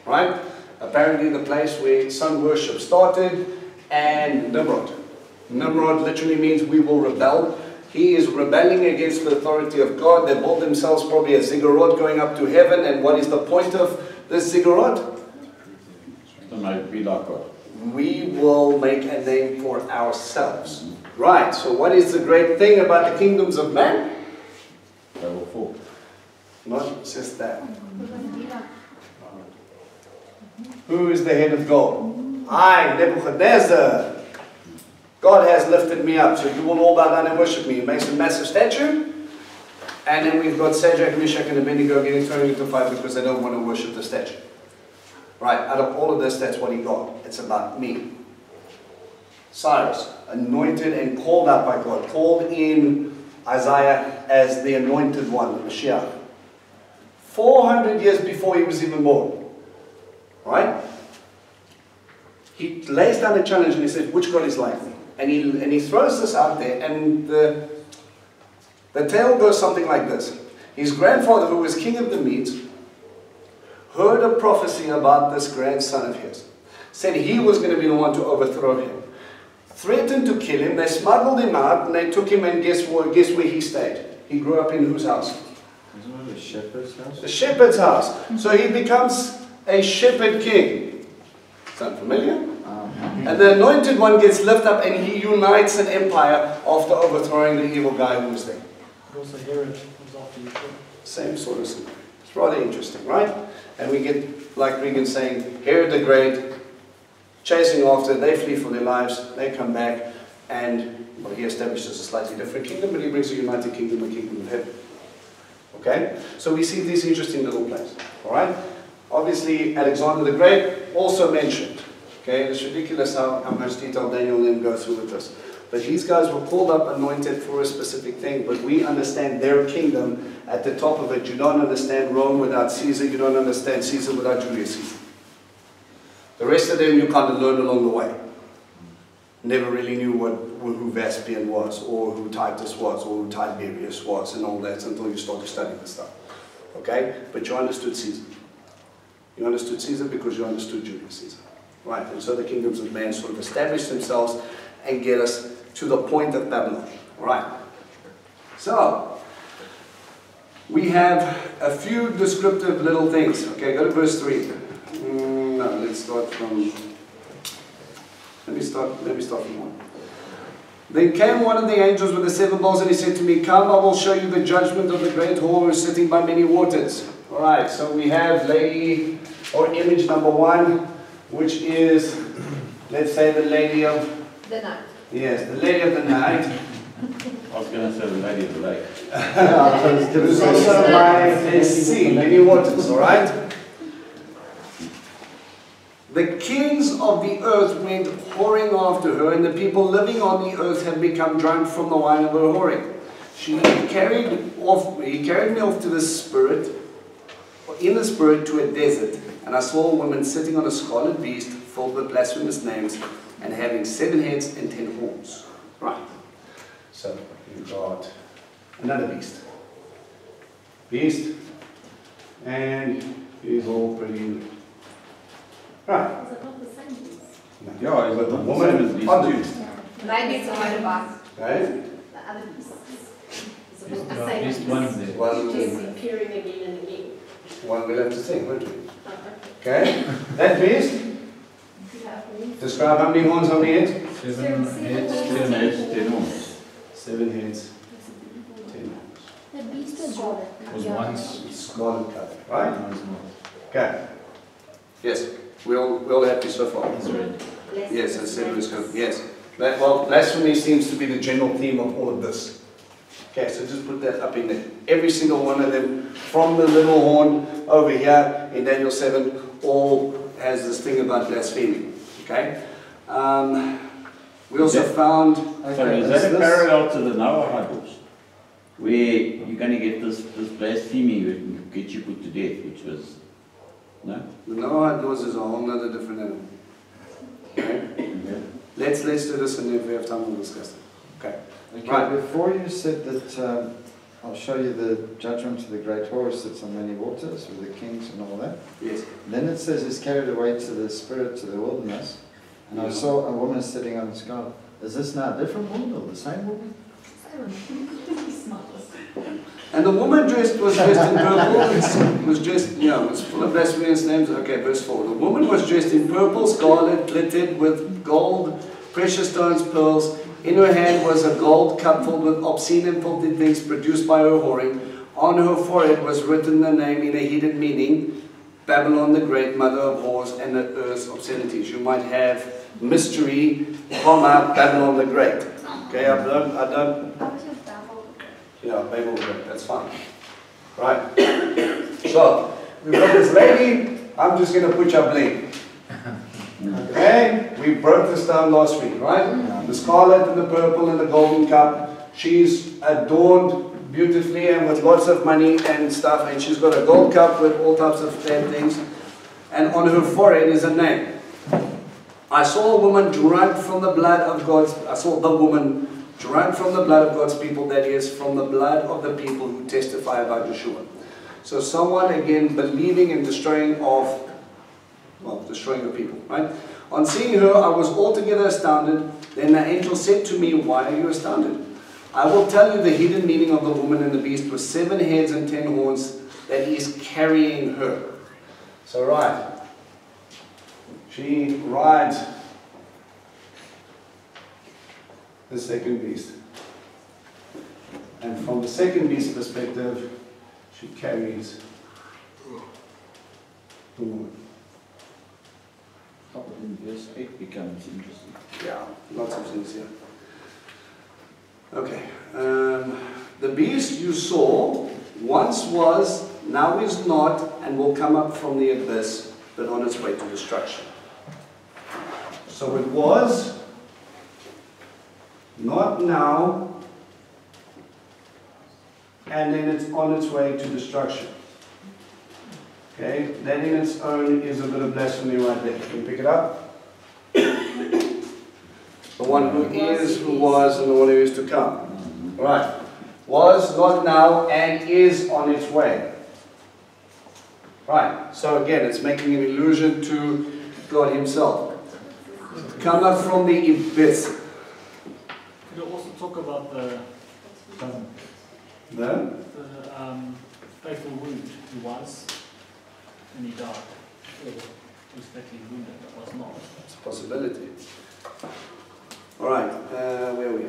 A: right? Apparently the place where sun worship started, and Nimrod. Nimrod literally means we will rebel. He is rebelling against the authority of God. They built themselves probably a ziggurat going up to heaven, and what is the point of this ziggurat?
E: To make be like God.
A: We will make a name for ourselves. Right, so what is the great thing about the kingdoms of man?
E: They will fall.
A: Not just that. Who is the head of gold? I, Nebuchadnezzar. God has lifted me up, so you will all bow down and worship me. He makes a massive statue. And then we've got Shadrach, Meshach, and Abednego getting thrown into fire because they don't want to worship the statue. Right, out of all of this, that's what he got. It's about me. Cyrus, anointed and called out by God, called in Isaiah as the anointed one, the Mashiach. 400 years before he was even born. Right? He lays down a challenge and he says, which God is like me? And he throws this out there, and the tale goes something like this. His grandfather, who was king of the Medes, heard a prophecy about this grandson of his. Said he was going to be the one to overthrow him. Threatened to kill him. They smuggled him out and they took him, and guess where he stayed? He grew up in whose house?
B: Isn't it the shepherd's house?
A: The shepherd's house. So he becomes a shepherd king. Sound familiar? And the anointed one gets lifted up and he unites an empire after overthrowing the evil guy who was there.
C: Also Herod was after you.
A: Same sort of scenario. It's rather interesting, right? And we get, like Regan saying, Herod the Great, chasing after, they flee for their lives, they come back, and well, he establishes a slightly different kingdom, but he brings a united kingdom, a kingdom of heaven. Okay? So we see these interesting little places. Alright? Obviously, Alexander the Great also mentioned. Okay? It's ridiculous how much detail Daniel and them go through with this. But these guys were called up, anointed for a specific thing, but we understand their kingdom at the top of it. You don't understand Rome without Caesar, you don't understand Caesar without Julius Caesar. The rest of them you kind of learn along the way. Never really knew who Vespasian was, or who Titus was, or who Tiberius was, and all that until you started studying the stuff. Okay? But you understood Caesar. You understood Caesar because you understood Julius Caesar. Right? And so the kingdoms of man sort of established themselves and get us to the point of Babylon. Right? So, we have a few descriptive little things. Okay, go to verse 3. No, let's start from... Let me start from 1. Then came one of the angels with the 7 bowls, and he said to me, come, I will show you the judgment of the great whore who is sitting by many waters. Alright, so we have lady, or image number 1, which is, let's say, the lady of...
G: The night.
A: Yes, the lady of the night.
E: I was going to say the lady of the lake.
A: Who's also by the sea, many waters, alright? The kings of the earth went whoring after her, and the people living on the earth have become drunk from the wine of her whoring. He carried me off to the spirit, in the spirit to a desert, and I saw a woman sitting on a scarlet beast filled with blasphemous names, and having 7 heads and 10 horns. Right. So you've got another beast. beast, and he's all pretty. Right.
H: Is it not the same beast?
A: Yeah, he's got the woman on the beast.
G: Maybe it's a motorbike.
A: Okay?
H: The other beasts. Is it
D: Beast,
H: not the same
D: beast
H: beast?
D: one there.
A: One,
H: Just appearing again and again.
A: one we'll have to sing, won't we?
H: Oh, okay.
A: Okay? That beast, describe how many horns, how many heads?
D: 7 heads,
E: 10 heads, 10 horns.
A: 7 heads, 10 horns.
G: The beast was golden.
D: was once.
A: Scarlet color, right?
D: Now it's not.
A: Okay. Yes, we'll happy so far.
D: It's red.
A: Yes, I said it was good. Yes. Well, blasphemy seems to be the general theme of all of this. Okay, so just put that up in there. Every single one of them, from the little horn over here in Daniel 7, all has this thing about blasphemy. Okay? We also found...
E: Sorry, is that a parallel to the Noah laws? Where you're going to get this blasphemy that can get you put to death, which was... No?
A: The Noahide laws is a whole other different animal. Okay?
E: Okay.
A: Let's do this, and if we have time we'll discuss it. Okay.
B: Okay,
A: Right.
B: before you said that, I'll show you the judgment of the great horse that's on many waters, with the kings and all that.
A: Yes.
B: Then it says he's carried away to the spirit, to the wilderness. And I saw a woman sitting on the scarlet. Is this now a different woman or the same woman?
A: And the woman was dressed in purple, was dressed, was full of blasphemous names. Okay, verse 4. The woman was dressed in purple, scarlet, glittered with gold, precious stones, pearls. In her hand was a gold cup filled with obscene and filthy things produced by her whoring. On her forehead was written the name in a hidden meaning, Babylon the Great, mother of whores and the earth's obscenities. You might have mystery, comma, Babylon the Great. Okay, I don't. Yeah, Babel the Great, that's fine. Right. So, we've got this lady, I'm just going to put your blame. Okay, we broke this down last week, right? The scarlet and the purple and the golden cup. She's adorned beautifully and with lots of money and stuff, and she's got a gold cup with all types of bad things. And on her forehead is a name. I saw a woman drunk from the blood of God's. I saw the woman drunk from the blood of God's people. That is, from the blood of the people who testify about Yeshua. So someone again believing and destroying the people, right? On seeing her, I was altogether astounded. Then the angel said to me, why are you astounded? I will tell you the hidden meaning of the woman and the beast with 7 heads and 10 horns that is carrying her. So right, she rides the second beast. And from the second beast's perspective, she carries the woman.
E: In verse 8 becomes interesting.
A: Yeah, lots of things here. Okay. The beast you saw once was, now is not, and will come up from the abyss, but on its way to destruction. So it was, not now, and then it's on its way to destruction. Okay, that in its own is a bit of blasphemy right there. Can you pick it up? The one who is, who was, and the one who is to come. Right. Was, not now, and is on its way. Right. So again, it's making an allusion to God Himself. Come up from the abyss.
C: Could you also talk about the fatal wound he was, and he died? He was fatally wounded, but was not.
A: It's a possibility. Alright, where are we?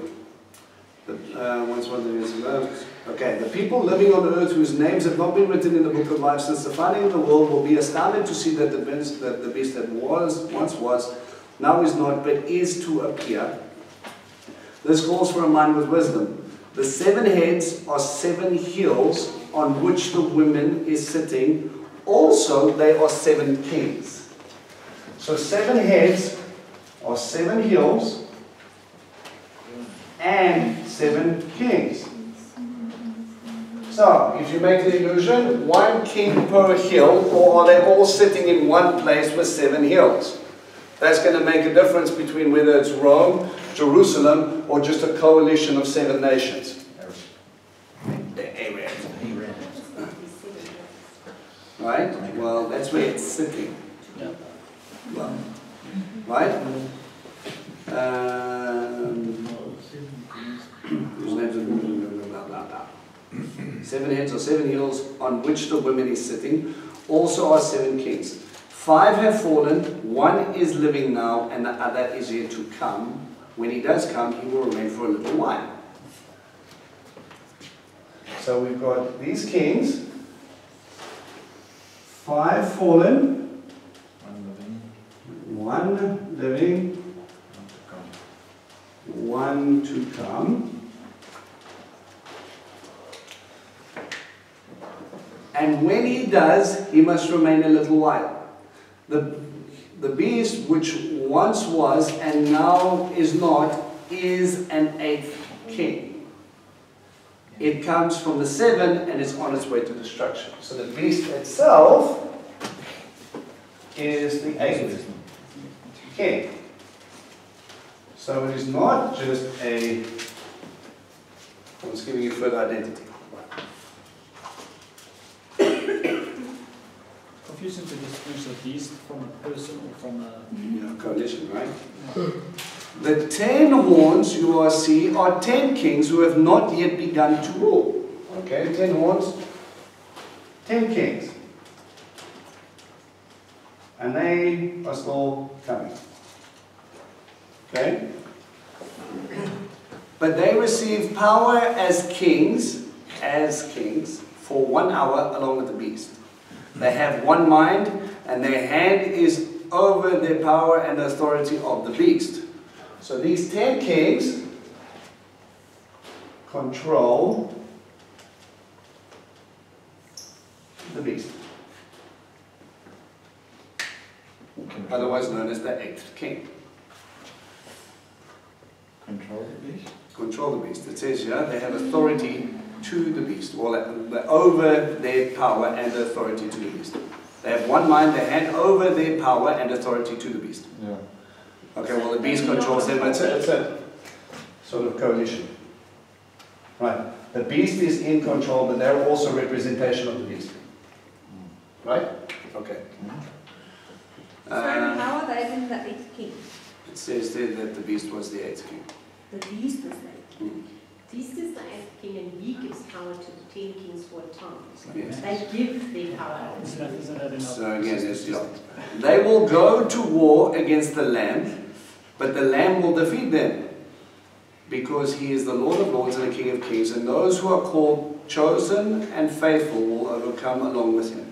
A: Okay, the people living on earth whose names have not been written in the book of life since the founding of the world will be astounded to see that the beast that once was, now is not, but is to appear. This calls for a mind with wisdom. The 7 heads are 7 hills on which the woman is sitting. Also, they are 7 kings. So 7 heads are 7 hills and 7 kings. So, if you make the illusion, 1 king per hill, or are they all sitting in one place with 7 hills? That's going to make a difference between whether it's Rome, Jerusalem, or just a coalition of 7 nations. The Arabs. right? Well, that's where it's sitting.
C: Yeah.
A: Well, right? Blah, blah, blah. 7 heads or 7 hills on which the woman is sitting. Also are 7 kings. 5 have fallen, 1 is living now, and the other is yet to come. When he does come, he will remain for a little while. So we've got these kings, 5 fallen, 1 living, 1 to come. And when he does, he must remain a little while. The beast which once was and now is not is an 8th king. It comes from the 7 and is on its way to destruction. So the beast itself is the 8th king. So it is not just a, I'm just giving you further identity.
C: Confusing to distinguish the beast from a person or from a...
A: Coalition, right? The 10 horns you are see are 10 kings who have not yet begun to rule. Okay, 10 horns, 10 kings. And they are still coming. Okay? But they receive power as kings, for 1 hour along with the beast. They have one mind, and their hand is over their power and authority of the beast. So these 10 kings control the beast. Otherwise known as the 8th king.
B: Control the beast?
A: Control the beast. It says here they have authority to the beast, or over their power and authority to the beast. They have one mind, they hand over their power and authority to the beast.
B: Yeah.
A: Okay, well the beast controls them. It's a sort of coalition. Right. The beast is in control, but they're also a representation of the beast. Right? Okay.
I: So how are they in the 8th king?
A: It says there that the beast was the 8th king.
I: The beast was the 8th king.
H: Beast is the 8th king, and he gives power to the 10 kings for a time.
A: Yes.
H: They give their power.
C: Isn't that enough?
A: So again, there's they will go to war against the Lamb, but the Lamb will defeat them, because he is the Lord of Lords and the King of Kings, and those who are called, chosen, and faithful will overcome along with him.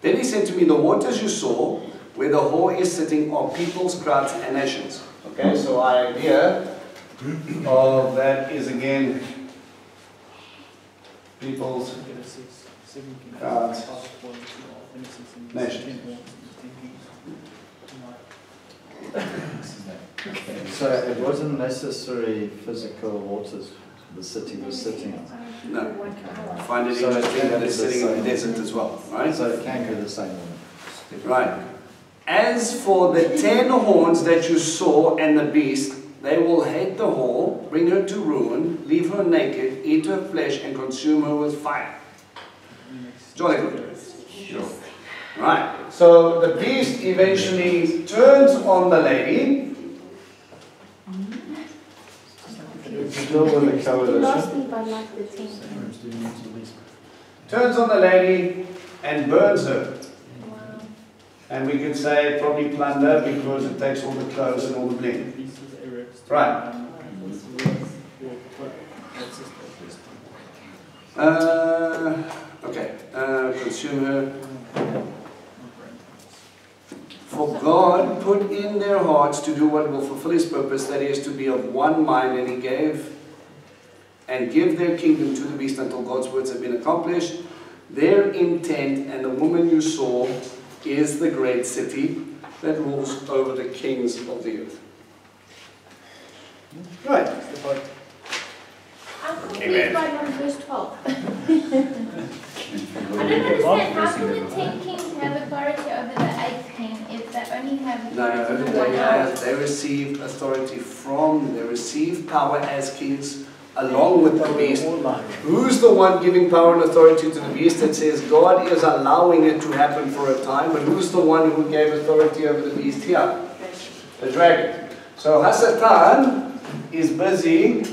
A: Then he said to me, the waters you saw, where the whore is sitting, are peoples, crowds, and nations. Okay, so our idea of that is again peoples, crowds, nations.
B: So it wasn't necessary physical waters the city was sitting on.
A: No. Find it interesting that it's sitting in the desert as well, right?
B: So it can go the same way.
A: Right. As for the 10 horns that you saw and the beast, they will hate the whore, bring her to ruin, leave her naked, eat her flesh, and consume her with fire. Jolly good. Sure. Right. So the beast eventually turns on the lady.
B: Still with the coalition.
A: Turns on the lady and burns her. And we could say probably plunder, because it takes all the clothes and all the bling. Right. Okay. Consume her. For God put in their hearts to do what will fulfill his purpose, that is, to be of one mind, and he gave and give their kingdom to the beast until God's words have been accomplished. Their intent, and the woman you saw, is the great city that rules over the kings of the earth. Right.
G: I'm confused by verse 12. I don't understand, how can the 10 kings have authority over the 8th king if they only have authority for 1 hour?
A: They receive authority from, they receive power as kings along with the beast.
C: All line.
A: Who's the one giving power and authority to the beast? That says God is allowing it to happen for a time, but who's the one who gave authority over the beast here? The dragon. So Hasatan is busy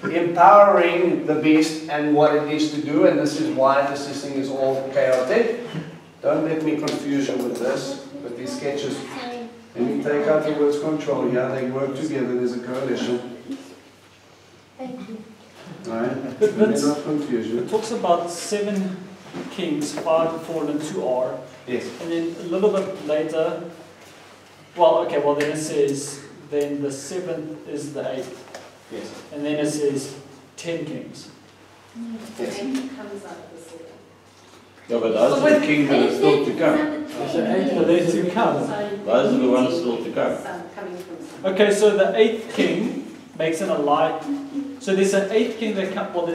A: empowering the beast and what it needs to do, and this is why this thing is all chaotic. Don't let me confuse you with this, with these sketches. Let me take out the words control here. They work together. There's a coalition.
G: Thank you.
A: Right?
C: But
A: Let me not confuse you.
C: It talks about 7 kings, 5 have fallen, 2 are.
A: Yes.
C: And then a little bit later, well, okay, well then it says, then the 7th is the 8th.
A: Yes.
C: And then it says 10 kings.
A: Yes.
H: comes out of the seven.
E: Yeah, but those are the kings that are still to come.
C: Are they to come?
E: Those are the ones still to come.
C: Okay, so the 8th king makes an alliance. So there's an 8th king that comes, well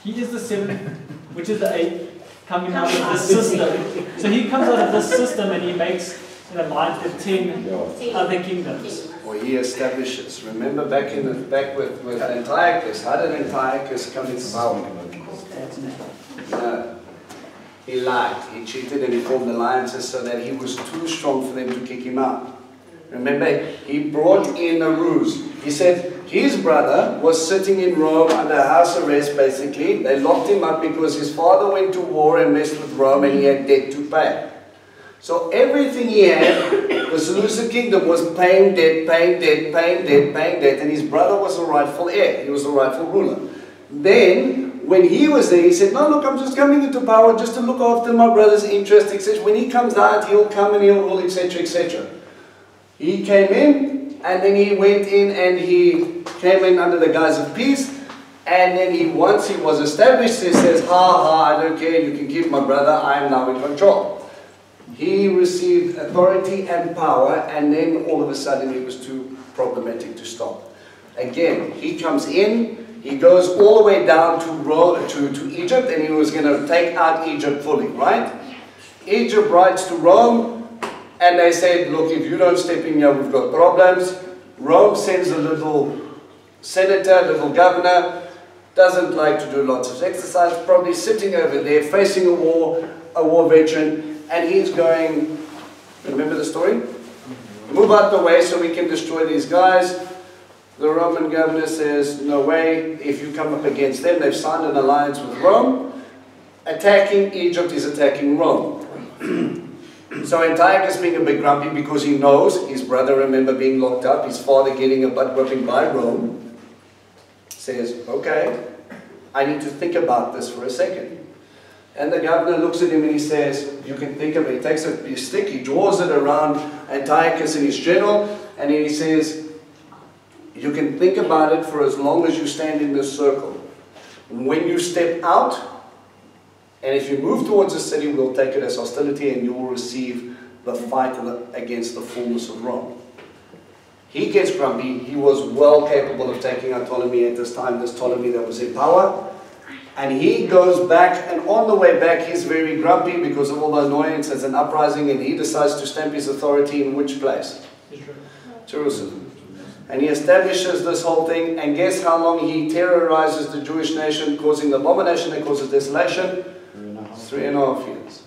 C: he is the 7th, which is the 8th, coming out of this system. So he comes out of this system and he makes an alliance with 10 other kingdoms.
A: Or he establishes. Remember back with Antiochus, how did Antiochus come into power? No. He lied, he cheated, and he formed alliances so that he was too strong for them to kick him out. Remember, he brought in a ruse. He said his brother was sitting in Rome under house arrest, basically. They locked him up because his father went to war and messed with Rome and he had debt to pay. So everything he had, the Seleucid kingdom was paying debt, paying debt, paying debt, paying debt, and his brother was the rightful heir. He was the rightful ruler. Then, when he was there, he said, no, look, I'm just coming into power just to look after my brother's interests, etc. When he comes out, he'll come and he'll rule, etc., etc. He came in, and then he went in, and he came in under the guise of peace, and then once he was established, he says, ha, I don't care, you can keep my brother, I am now in control. He received authority and power, and then all of a sudden he was too problematic to stop. Again, he comes in, he goes all the way down to Egypt, and he was going to take out Egypt fully, right? Egypt writes to Rome, and they said, look, if you don't step in here, we've got problems. Rome sends a little senator, little governor, doesn't like to do lots of exercise, probably sitting over there, facing a war veteran, and he's going, remember the story? Move out the way so we can destroy these guys. The Roman governor says, no way, if you come up against them, they've signed an alliance with Rome. Attacking Egypt is attacking Rome. So Antiochus being a bit grumpy because he knows his brother, remember, being locked up, his father getting a butt whipping by Rome, says, okay, I need to think about this for a second. And the governor looks at him and he says, you can think of it. He takes a stick, he draws it around Antiochus and his general, and he says, you can think about it for as long as you stand in this circle. When you step out, and if you move towards the city, we'll take it as hostility and you will receive the fight against the fullness of Rome. He gets grumpy. He was well capable of taking out Ptolemy at this time, this Ptolemy that was in power. And he goes back, and on the way back, he's very grumpy because of all the annoyance. There's an uprising, and he decides to stamp his authority in which place? Jerusalem. And he establishes this whole thing, and guess how long he terrorizes the Jewish nation, causing the abomination that causes desolation? 3.5 years.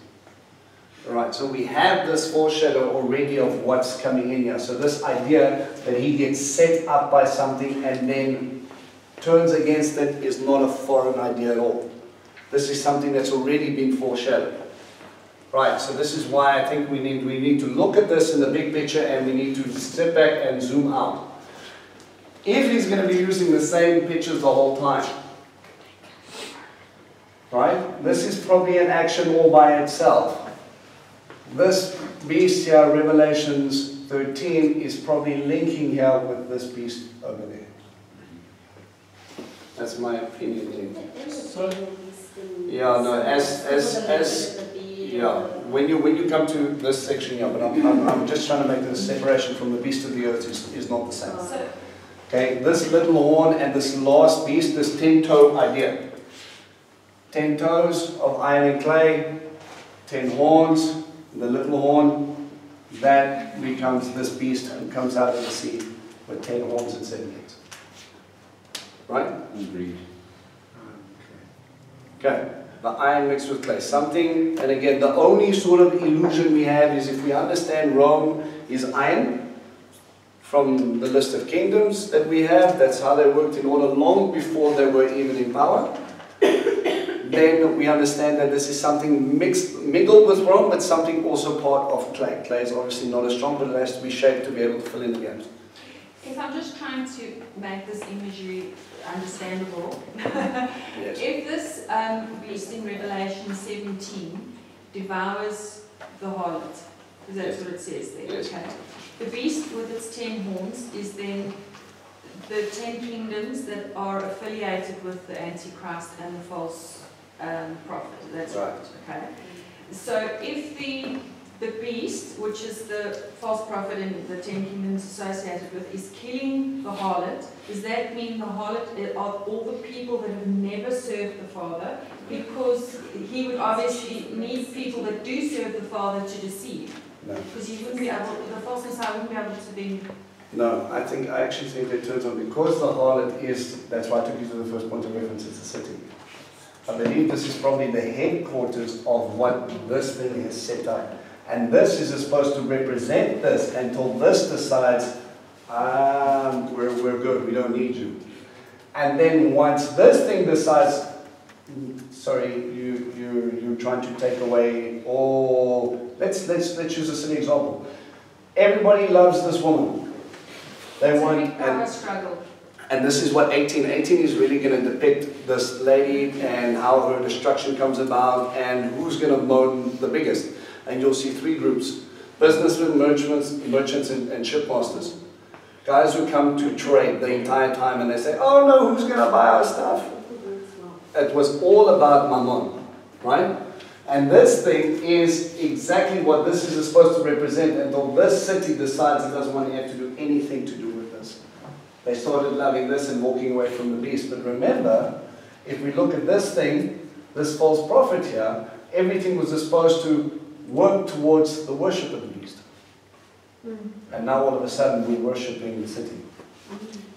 A: Alright, so we have this foreshadow already of what's coming in here. So this idea that he gets set up by something and then turns against it is not a foreign idea at all. This is something that's already been foreshadowed. Right, so this is why I think we need to look at this in the big picture, and we need to step back and zoom out. If he's going to be using the same pictures the whole time, right, this is probably an action all by itself. This beast here, Revelations 13, is probably linking here with this beast over there. That's my opinion.
C: So,
A: yeah, no, yeah, when you come to this section here, but I'm just trying to make the separation from the beast of the earth is not the same. Okay, this little horn and this last beast, this 10-toe idea. 10 toes of iron and clay, 10 horns, the little horn, that becomes this beast and comes out of the sea with 10 horns and 7 heads. right?
E: Agreed.
A: Okay, the iron mixed with clay. Something, and again, the only sort of illusion we have is if we understand Rome is iron, from the list of kingdoms that we have, that's how they worked in order long before they were even in power. Then we understand that this is something mingled with Rome, but something also part of clay. Clay is obviously not as strong, but it has to be shaped to be able to fill in the gaps.
I: If I'm just trying to make this imagery understandable,
A: Yes.
I: if this beast in Revelation 17 devours the harlot, because that's
A: Yes.
I: what it says there,
A: Yes.
I: okay? The beast with its 10 horns is then the 10 kingdoms that are affiliated with the Antichrist and the false prophet. That's
A: Right.
I: okay? So if the beast, which is the false prophet and the 10 kingdoms associated with, is killing the harlot, does that mean the harlot are all the people that have never served the Father? Because he would obviously need people that do serve the Father to deceive.
A: No.
I: Because he wouldn't be able, the false Messiah wouldn't be able to be.
A: No, I actually think it turns on because the harlot is, that's why I took you to the first point of reference, it's a city. I believe this is probably the headquarters of what this thing has set up. And this is supposed to represent this until this decides, we're good, we don't need you. And then once this thing decides, sorry, you're trying to take away all, let's use a silly example. Everybody loves this woman. They
I: It's a
A: want,
I: big power struggle.
A: and this is what 18 is really going to depict this lady and how her destruction comes about and who's going to moan the biggest. And you'll see three groups: businessmen, merchants and shipmasters. Guys who come to trade the entire time and they say, oh no, who's going to buy our stuff? It was all about mammon, right? And this thing is exactly what this is supposed to represent until this city decides it doesn't want to have to do anything to do with this. They started loving this and walking away from the beast. But remember, if we look at this thing, this false prophet here, everything was supposed to work towards the worship of the beast. And now all of a sudden we're worshipping the city.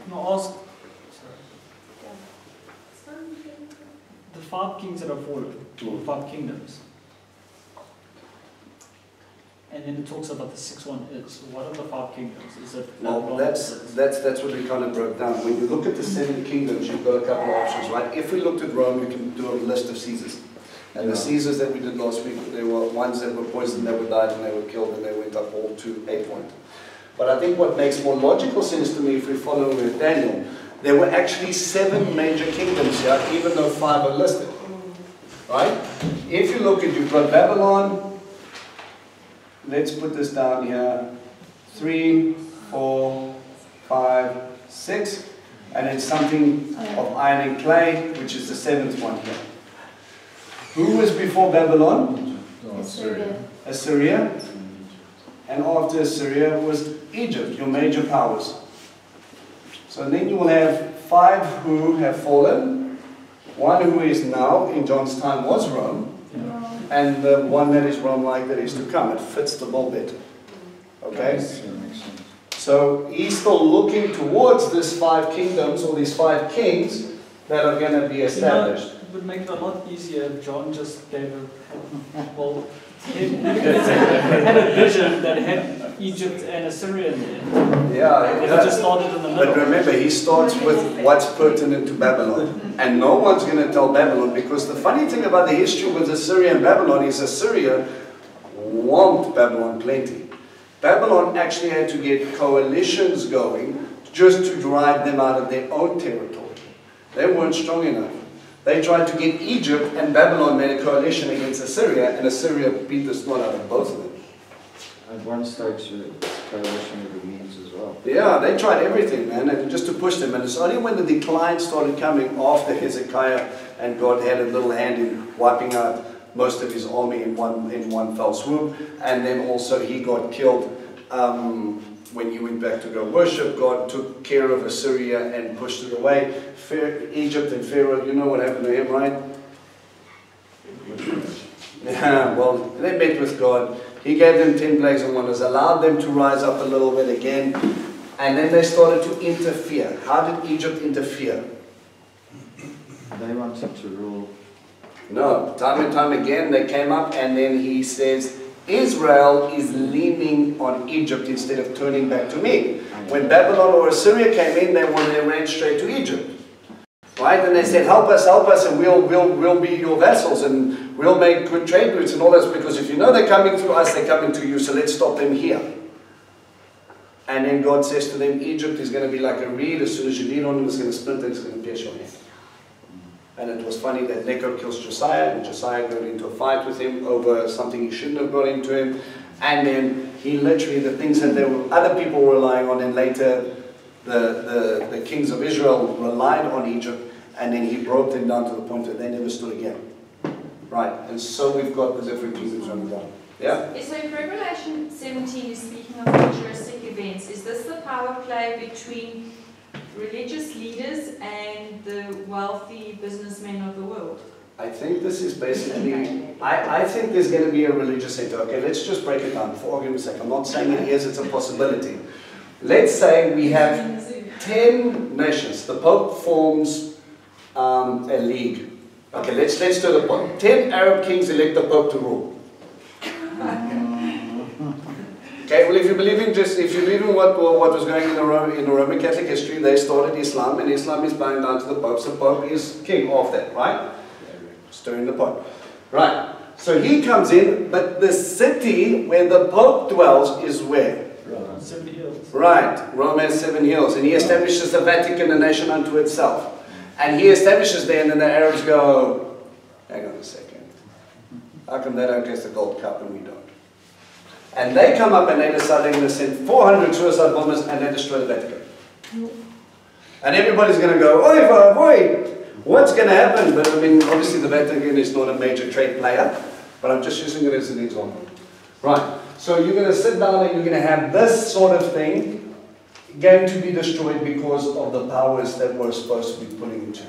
C: Now ask the 5 kings that are fallen, or 5 kingdoms. And then it talks about the 6th one is. What are the 5 kingdoms? Is it
A: Well, that's what we kind of broke down. When you look at the 7 kingdoms, you've got a couple of options, right? If we looked at Rome, we can do a list of Caesars. And the Caesars that we did last week, there were ones that were poisoned, they were died, and they were killed, and they went up all to a point. But I think what makes more logical sense to me, if we follow with Daniel, there were actually 7 major kingdoms here, even though 5 are listed. Right? If you look at, you've got Babylon, let's put this down here, 3, 4, 5, 6, and it's something of iron and clay, which is the 7th one here. Who was before Babylon?
G: Assyria.
A: Assyria. And after Assyria was Egypt, your major powers. So then you will have 5 who have fallen, 1 who is now, in John's time, was Rome, and the one that is Rome-like that is to come. It fits the bill bit. Okay? So he's still looking towards these 5 kingdoms, or these 5 kings that are going to be established.
C: It would make it a lot easier if John just gave had a vision that had Egypt and Assyria in there.
A: Yeah,
C: If it just started in the middle.
A: but remember, he starts with what's pertinent to Babylon. And no one's going to tell Babylon, because the funny thing about the history with Assyria and Babylon is Assyria want Babylon plenty. Babylon actually had to get coalitions going just to drive them out of their own territory. They weren't strong enough. They tried to get Egypt, and Babylon made a coalition against Assyria, and Assyria beat the snot out of both of them.
B: And one starts with coalition with the Medes as well.
A: Yeah, they tried everything, man, and just to push them. And it's only when the decline started coming after Hezekiah, and God had a little hand in wiping out most of his army in one fell swoop, and then also he got killed when he went back to go worship. God took care of Assyria and pushed it away. Egypt and Pharaoh, you know what happened to him, right? Yeah, well, they met with God. He gave them 10 plagues and wonders, allowed them to rise up a little bit again, and then they started to interfere. How did Egypt interfere?
B: they wanted to rule.
A: No, time and time again they came up, and then he says, Israel is leaning on Egypt instead of turning back to me. When Babylon or Assyria came in, they ran straight to Egypt. Right? And they said, help us, and we'll be your vassals, and we'll make good trade routes and all that, because if you know they're coming through us, they're coming to you, so let's stop them here. And then God says to them, Egypt is going to be like a reed. As soon as you lean on it, it's going to splinter, it's going to pierce your hand. And it was funny that Necho kills Josiah, and Josiah got into a fight with him over something he shouldn't have got into him. And then he literally, the things that other people were relying on, and later the kings of Israel relied on Egypt, and then he broke them down to the point that they never stood again. Right, and so we've got the different kingdoms running down. Yeah?
I: So if Revelation 17 is speaking of futuristic events, is this the power play between religious leaders and the wealthy businessmen of the world?
A: I think this is basically, I think there's going to be a religious center. Okay, let's just break it down for argument's sake. I'm not saying it is, it's a possibility. Let's say we have 10 nations. The Pope forms a league. Okay, let's do the point. 10 Arab kings elect the Pope to rule. Okay, well, if you believe in what was going in the Roman Catholic history, they started Islam, and Islam is bound down to the Pope, so the Pope is king of that, right? Stirring the pot. Right, so he comes in, but the city where the Pope dwells is where?
C: Rome. 7 hills.
A: Right, Rome has 7 hills, and he establishes the Vatican, a nation unto itself. And he establishes there, and then the Arabs go, hang on a second, how come they don't get the gold cup and we don't? And they come up and they decide they're going to send 400 suicide bombers and they destroy the Vatican. And everybody's going to go, oi, boy, what's going to happen? But I mean, obviously the Vatican is not a major trade player, but I'm just using it as an example. Right, so you're going to sit down and you're going to have this sort of thing going to be destroyed because of the powers that we're supposed to be putting into.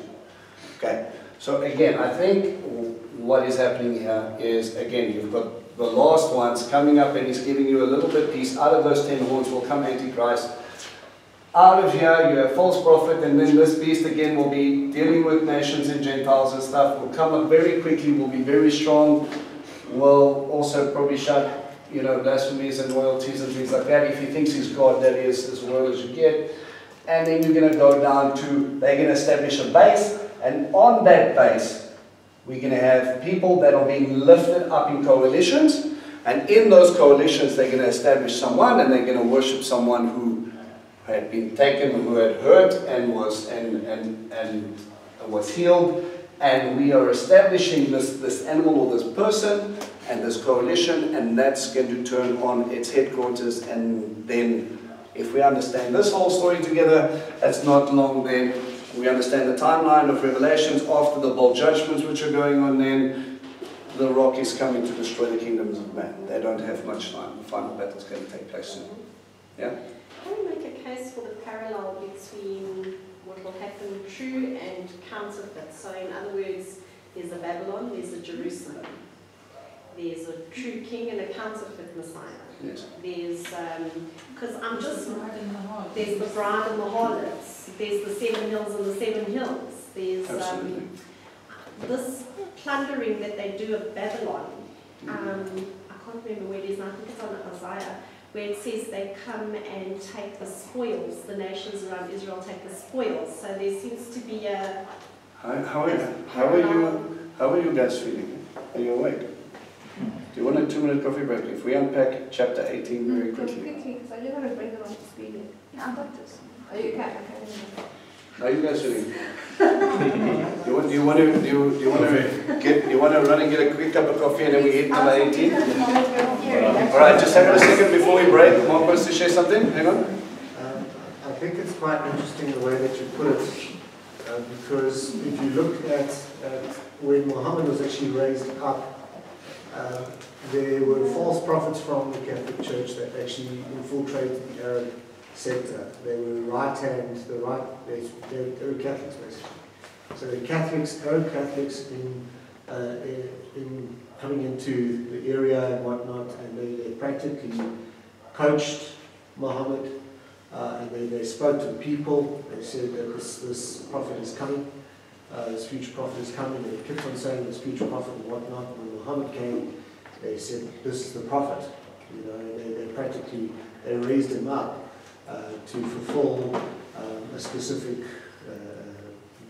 A: Okay, so again, I think what is happening here is, again, you've got the last ones coming up, and he's giving you a little bit piece. Out of those 10 horns will come Antichrist. Out of here you have false prophet, and then this beast again will be dealing with nations and Gentiles and stuff. Will come up very quickly, will be very strong, will also probably shut, you know, blasphemies and royalties and things like that. If he thinks he's God, that is as well as you get. And then you're going to go down to, they're going to establish a base, and on that base we're going to have people that are being lifted up in coalitions, and in those coalitions they're going to establish someone, and they're going to worship someone who had been taken, who had hurt and was healed, and we are establishing this animal or this person and this coalition, and that's going to turn on its headquarters. And then if we understand this whole story together, it's not long then we understand the timeline of Revelations after the bowl judgments which are going on. Then the rock is coming to destroy the kingdoms of man. They don't have much time. The final battle is going to take place soon. Yeah?
H: Can we make a case for the parallel between what will happen true and counterfeit? So in other words, there's a Babylon, there's a Jerusalem. There's a true king and a counterfeit Messiah.
A: Yes.
H: There's, because I'm just, there's the bride and the harlots. There's the 7 hills and the 7 hills. There's this plundering that they do of Babylon. I can't remember where it is now. I think it's on Isaiah, where it says they come and take the spoils. The nations around Israel take the spoils. So there seems to be a...
A: How are you guys feeling? Are you awake? Do you want a 2-minute coffee break? If we unpack chapter 18 very quickly.
G: Quickly, because I just want to bring them up to speed. Yeah, I got this. Oh, you can? Okay.
A: How are you guys feeling? Do you want to run and get a quick cup of coffee and then we hit number 18? Alright, just hang on a second before we break. Mark wants to share something. Hang on.
J: I think it's quite interesting the way that you put it, because if you look at when Muhammad was actually raised up, there were false prophets from the Catholic Church that actually infiltrated the Arab sector. They were right-hand, they were Catholics basically. So the Catholics, Arab Catholics in coming into the area and whatnot, and they practically coached Muhammad, and they spoke to the people. They said that this prophet is coming. this future prophet is coming. They kept on saying this future prophet and whatnot. When Muhammad came, they said, this is the prophet. You know, they practically, they raised him up to fulfill a specific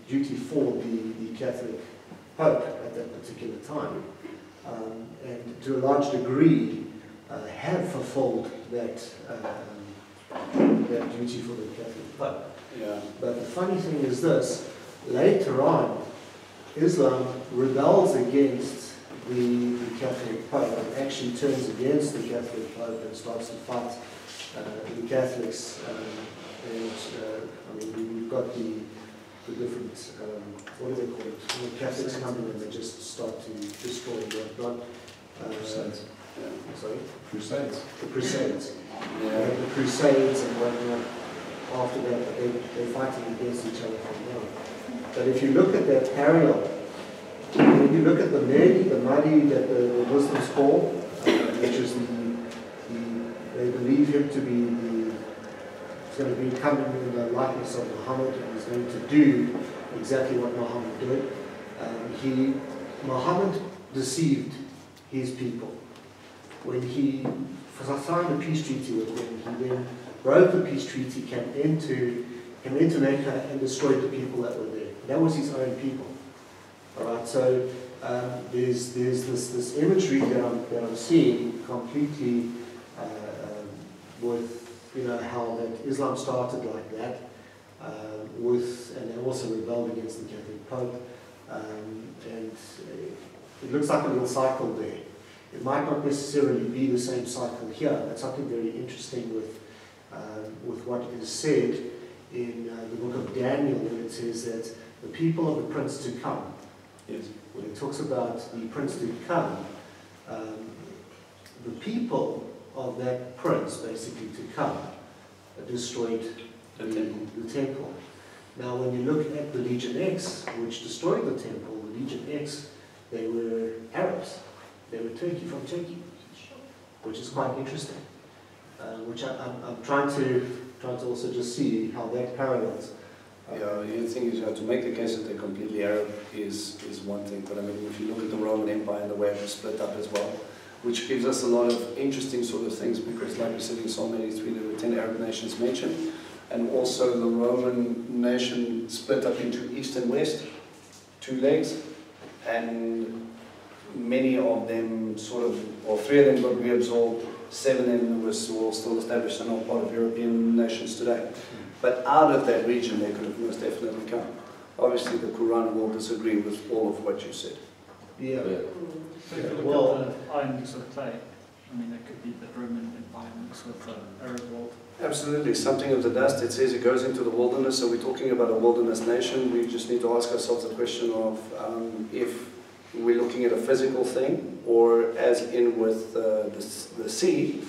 J: duty for the Catholic Pope at that particular time. And to a large degree have fulfilled that duty for the Catholic Pope.
A: Yeah.
J: But the funny thing is this, later on, Islam rebels against the Catholic Pope and actually turns against the Catholic Pope and starts to fight the Catholics. I mean, we've got the different, what do they call it? When Catholics come in and they just start to destroy whatnot.
D: Crusades.
J: Sorry?
D: Crusades.
J: The Crusades.
A: Yeah.
J: The Crusades and whatnot. After that, they're fighting against each other from now. But if you look at that parallel, when you look at the Mahdi that the Muslims call, which is they believe him to be he's going to be coming in the likeness of Muhammad, and he's going to do exactly what Muhammad did. Muhammad deceived his people. When he signed a peace treaty with them, he then broke the peace treaty, came into Mecca and destroyed the people that were there. That was his own people. All right, so there's this imagery that I'm seeing completely with how that Islam started like that, and they also rebelled against the Catholic Pope, and it looks like a little cycle there. It might not necessarily be the same cycle here. That's something very interesting with what is said in the book of Daniel, when it says that the people of the prince to come.
A: Yes.
J: When it talks about the prince to come, the people of that prince, basically to come, destroyed the temple. Now, when you look at the Legion X, which destroyed the temple, the Legion X, they were Arabs. They were from Turkey, which is quite interesting. Which I'm trying to also just see how that parallels.
A: Yeah, the thing is, to make the case that they're completely Arab is one thing, but I mean, if you look at the Roman Empire and the way it was split up as well, which gives us a lot of interesting sort of things, because like we said in Psalm 83, there were 10 Arab nations mentioned, and also the Roman nation split up into east and west, 2 legs, and many of them or 3 of them got reabsorbed, 7 of them were still established and all part of European nations today. But out of that region, they could have most definitely come. Obviously, the Quran will disagree with all of what you said.
J: Yeah.
C: So if you look at the islands of clay, I mean, that could be the Roman Empire mixed with the Arab world.
A: Absolutely. Something of the dust, it says it goes into the wilderness, so we're talking about a wilderness nation. We just need to ask ourselves the question of if we're looking at a physical thing, or as in with the sea,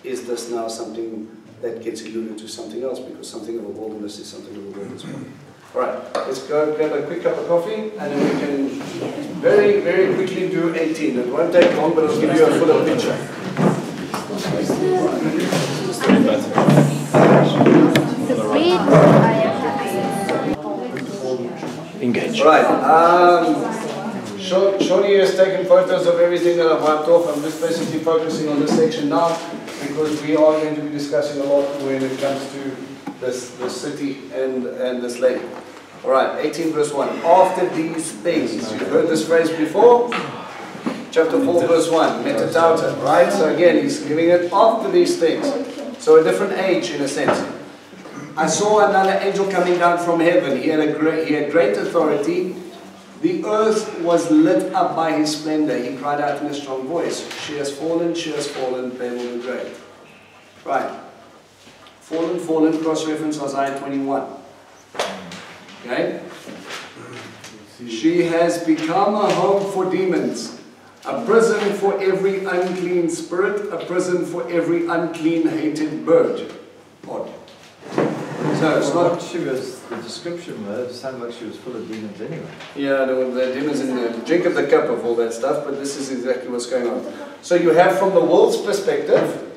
A: is this now something that gets alluded to something else, because something of a wilderness is something of a wilderness. All right, let's go grab a quick cup of coffee, and then we can very, very quickly do 18. It won't take long, but it'll give you a fuller picture.
K: Engage.
A: All right. Shawnee has taken photos of everything that I've wiped off. I'm just basically focusing on this section now, because we are going to be discussing a lot when it comes to this city and this lady. All right, 18 verse 1. After these things, you've heard this phrase before. Chapter 4 verse 1, metatauta, right? So again, he's giving it after these things. So a different age in a sense. I saw another angel coming down from heaven. He had great authority. The earth was lit up by his splendor. He cried out in a strong voice, she has fallen, Babel the Great. Right. Fallen, cross-reference Isaiah 21. Okay? She has become a home for demons, a prison for every unclean spirit, a prison for every unclean, hated bird. Odd. So it's not.
B: The description there sounded like she was full of demons anyway.
A: Yeah, there were demons in the drink of the cup of all that stuff, but this is exactly what's going on. So you have, from the world's perspective,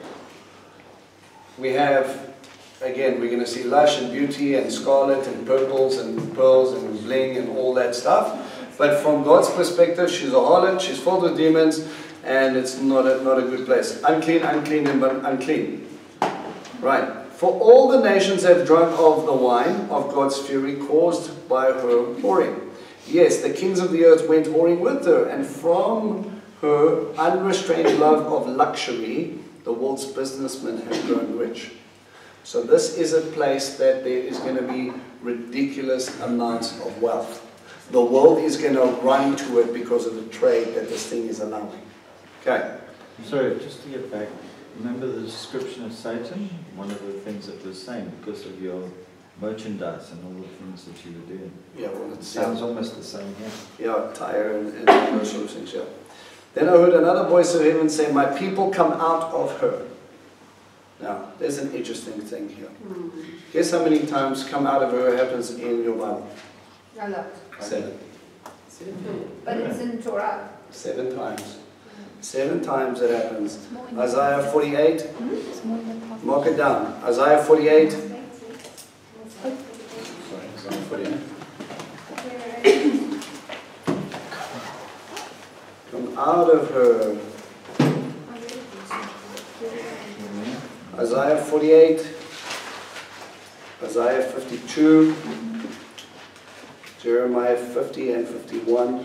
A: we have again, we're going to see lush and beauty and scarlet and purples and pearls and bling and all that stuff. But from God's perspective, she's a harlot, she's filled with demons, and it's not a good place. Unclean, unclean, and unclean. Right. For all the nations have drunk of the wine of God's fury caused by her whoring. Yes, the kings of the earth went whoring with her, and from her unrestrained love of luxury, the world's businessmen have grown rich. So this is a place that there is going to be ridiculous amounts of wealth. The world is going to run to it because of the trade that this thing is allowing. Okay.
B: Sorry, just to get back, remember the description of Satan? One of the things that was saying, because of your merchandise and all the things that you were doing.
A: Yeah, well, it
B: sounds almost the same here.
A: Yeah, Tyre and those sort of things, yeah. Then I heard another voice of heaven say, my people come out of her. Now, there's an interesting thing here. Guess how many times come out of her happens in your Bible?
G: A lot.
A: 7.
G: But it's in Torah.
A: 7 times. 7 times it happens. Isaiah 48. Mark it down. Isaiah 48. Sorry, Isaiah 48. Come out of her. Isaiah 48. Isaiah 52. Jeremiah 50 and 51.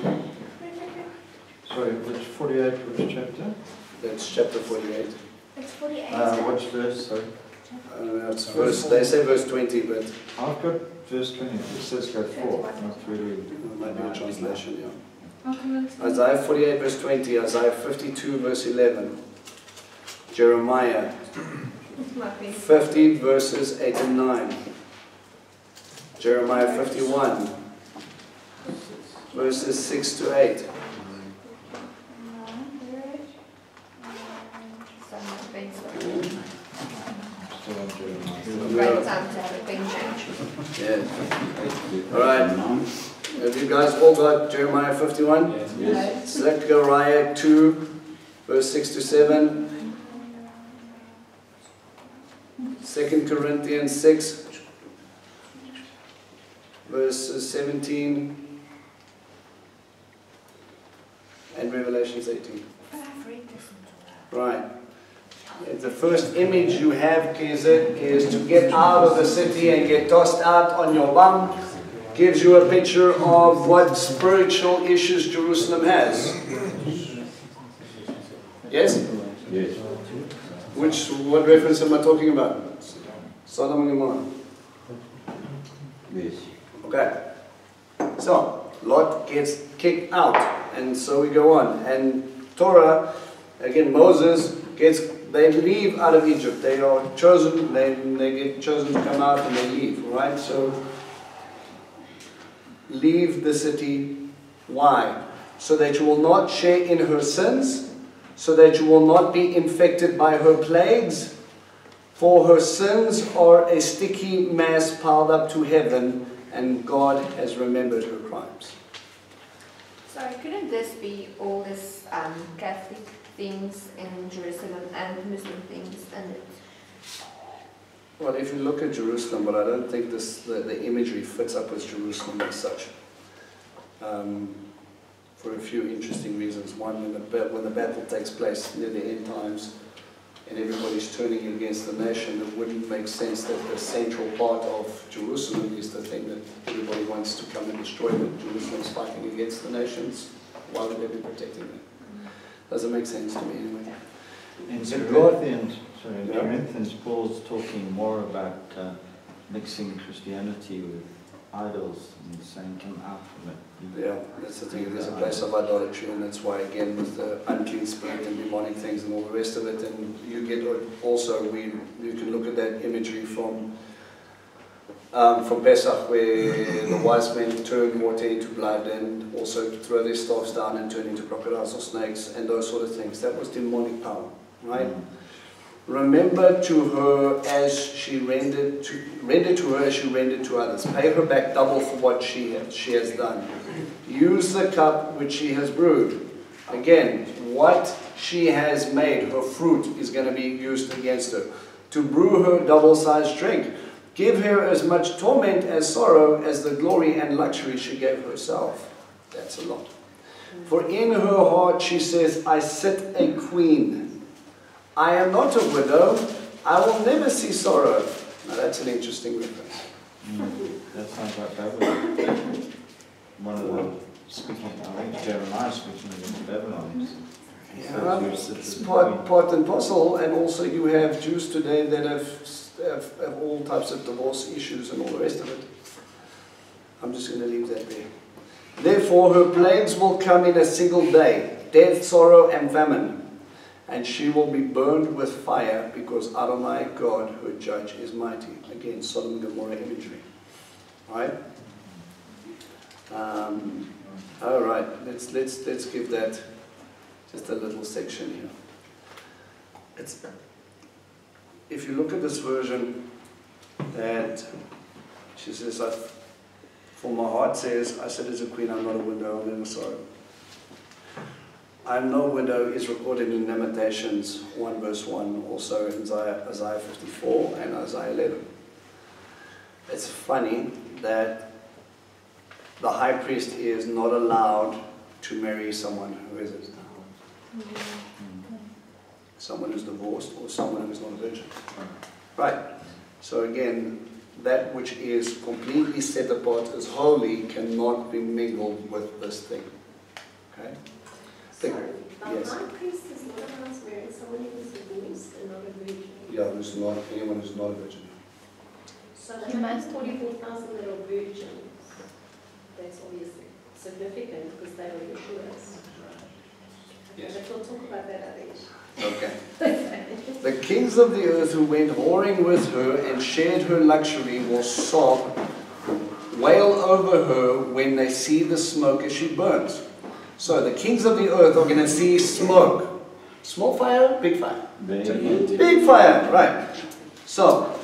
B: Sorry, which 48, which chapter?
A: That's chapter 48.
G: It's 48.
B: Which verse, sorry?
A: It's verse, they say verse 20, but
B: I've got verse 20. It says go 4, not really.
A: it might be a translation, yeah. Isaiah 48 verse 20, Isaiah 52 verse 11, Jeremiah 50 verses 8 and 9, Jeremiah 51 verses 6 to 8.
G: Right time to have a big change.
A: Yeah. Alright. Have you guys all got Jeremiah 51?
E: Yes.
A: Zechariah 2 verse 6 to 7. 2 Corinthians 6 verses 17. And Revelations 18. Right. The first image you have is to get out of the city and get tossed out on your bum. Gives you a picture of what spiritual issues Jerusalem has. Yes?
E: Yes.
A: What reference am I talking about? Sodom and Gomorrah.
E: Yes.
A: Okay. So, Lot gets kicked out, and so we go on. And Torah, again, Moses they leave out of Egypt. They are chosen, they get chosen to come out and they leave, right? So, leave the city. Why? So that you will not share in her sins, so that you will not be infected by her plagues, for her sins are a sticky mass piled up to heaven, and God has remembered her crimes.
G: Sorry, couldn't this be all this Catholic things in Jerusalem and Muslim things and
A: Well, if you look at Jerusalem, but I don't think the imagery fits up with Jerusalem as such. For a few interesting reasons. One, when the battle takes place near the end times, and everybody's turning against the nation, it wouldn't make sense that the central part of Jerusalem is the thing that everybody wants to come and destroy, but Jerusalem's fighting against the nations. Why would they be protecting them? Doesn't make sense to me anyway.
B: In
A: So
B: Corinthians,
A: Yeah.
B: Corinthians, Paul's talking more about mixing Christianity with idols and saying come out from it.
A: Yeah, that's the thing. There's a place of idolatry, and that's why, again, with the unclean spirit and demonic things and all the rest of it, and you get also you can look at that imagery from Pesach, where the wise men turn water into blood, and also throw their staffs down and turn into crocodiles or snakes, and those sort of things. That was demonic power, right? Remember to her as she rendered to her as she rendered to others. Pay her back double for what she has done. Use the cup which she has brewed. Again, what she has made, her fruit, is going to be used against her. to brew her double-sized drink. Give her as much torment as sorrow as the glory and luxury she gave herself. That's a lot. For in her heart she says, I sit a queen. I am not a widow. I will never see sorrow. Now that's an interesting reference.
B: That sounds like Babylon. One of the speaking, I think Jeremiah speaking against Babylon.
A: Yeah, it's part and parcel, and also you have Jews today that have all types of divorce issues and all the rest of it. I'm just going to leave that there. Therefore her plagues will come in a single day, death, sorrow, and famine, and she will be burned with fire, because Adonai God, her judge, is mighty. Again, Sodom and Gomorrah imagery. Right? All right. Let's give that just a little section here. If you look at this version, that she says, for my heart says, I sit as a queen, I'm not a widow, I'm never sorrow. I'm no widow is recorded in Lamentations 1 verse 1, also in Isaiah 54 and Isaiah 11. It's funny that the high priest is not allowed to marry someone who isn't. Someone who's divorced or someone who's not a virgin. Right. So again, that which is completely set apart as holy cannot be mingled with this thing. Okay?
H: Sorry,
A: yes.
H: high priest is not allowed to marry someone who is divorced and not a virgin.
A: Yeah, who's not anyone who's not a virgin.
H: So the 144,000 that are virgins, that's obviously significant because they were Yeshua's.
A: Yes.
H: But we'll talk about that other issue.
A: Okay. The kings of the earth who went whoring with her and shared her luxury will sob, wail over her when they see the smoke as she burns. So the kings of the earth are going to see smoke. Small fire, big fire. Big fire, right. So,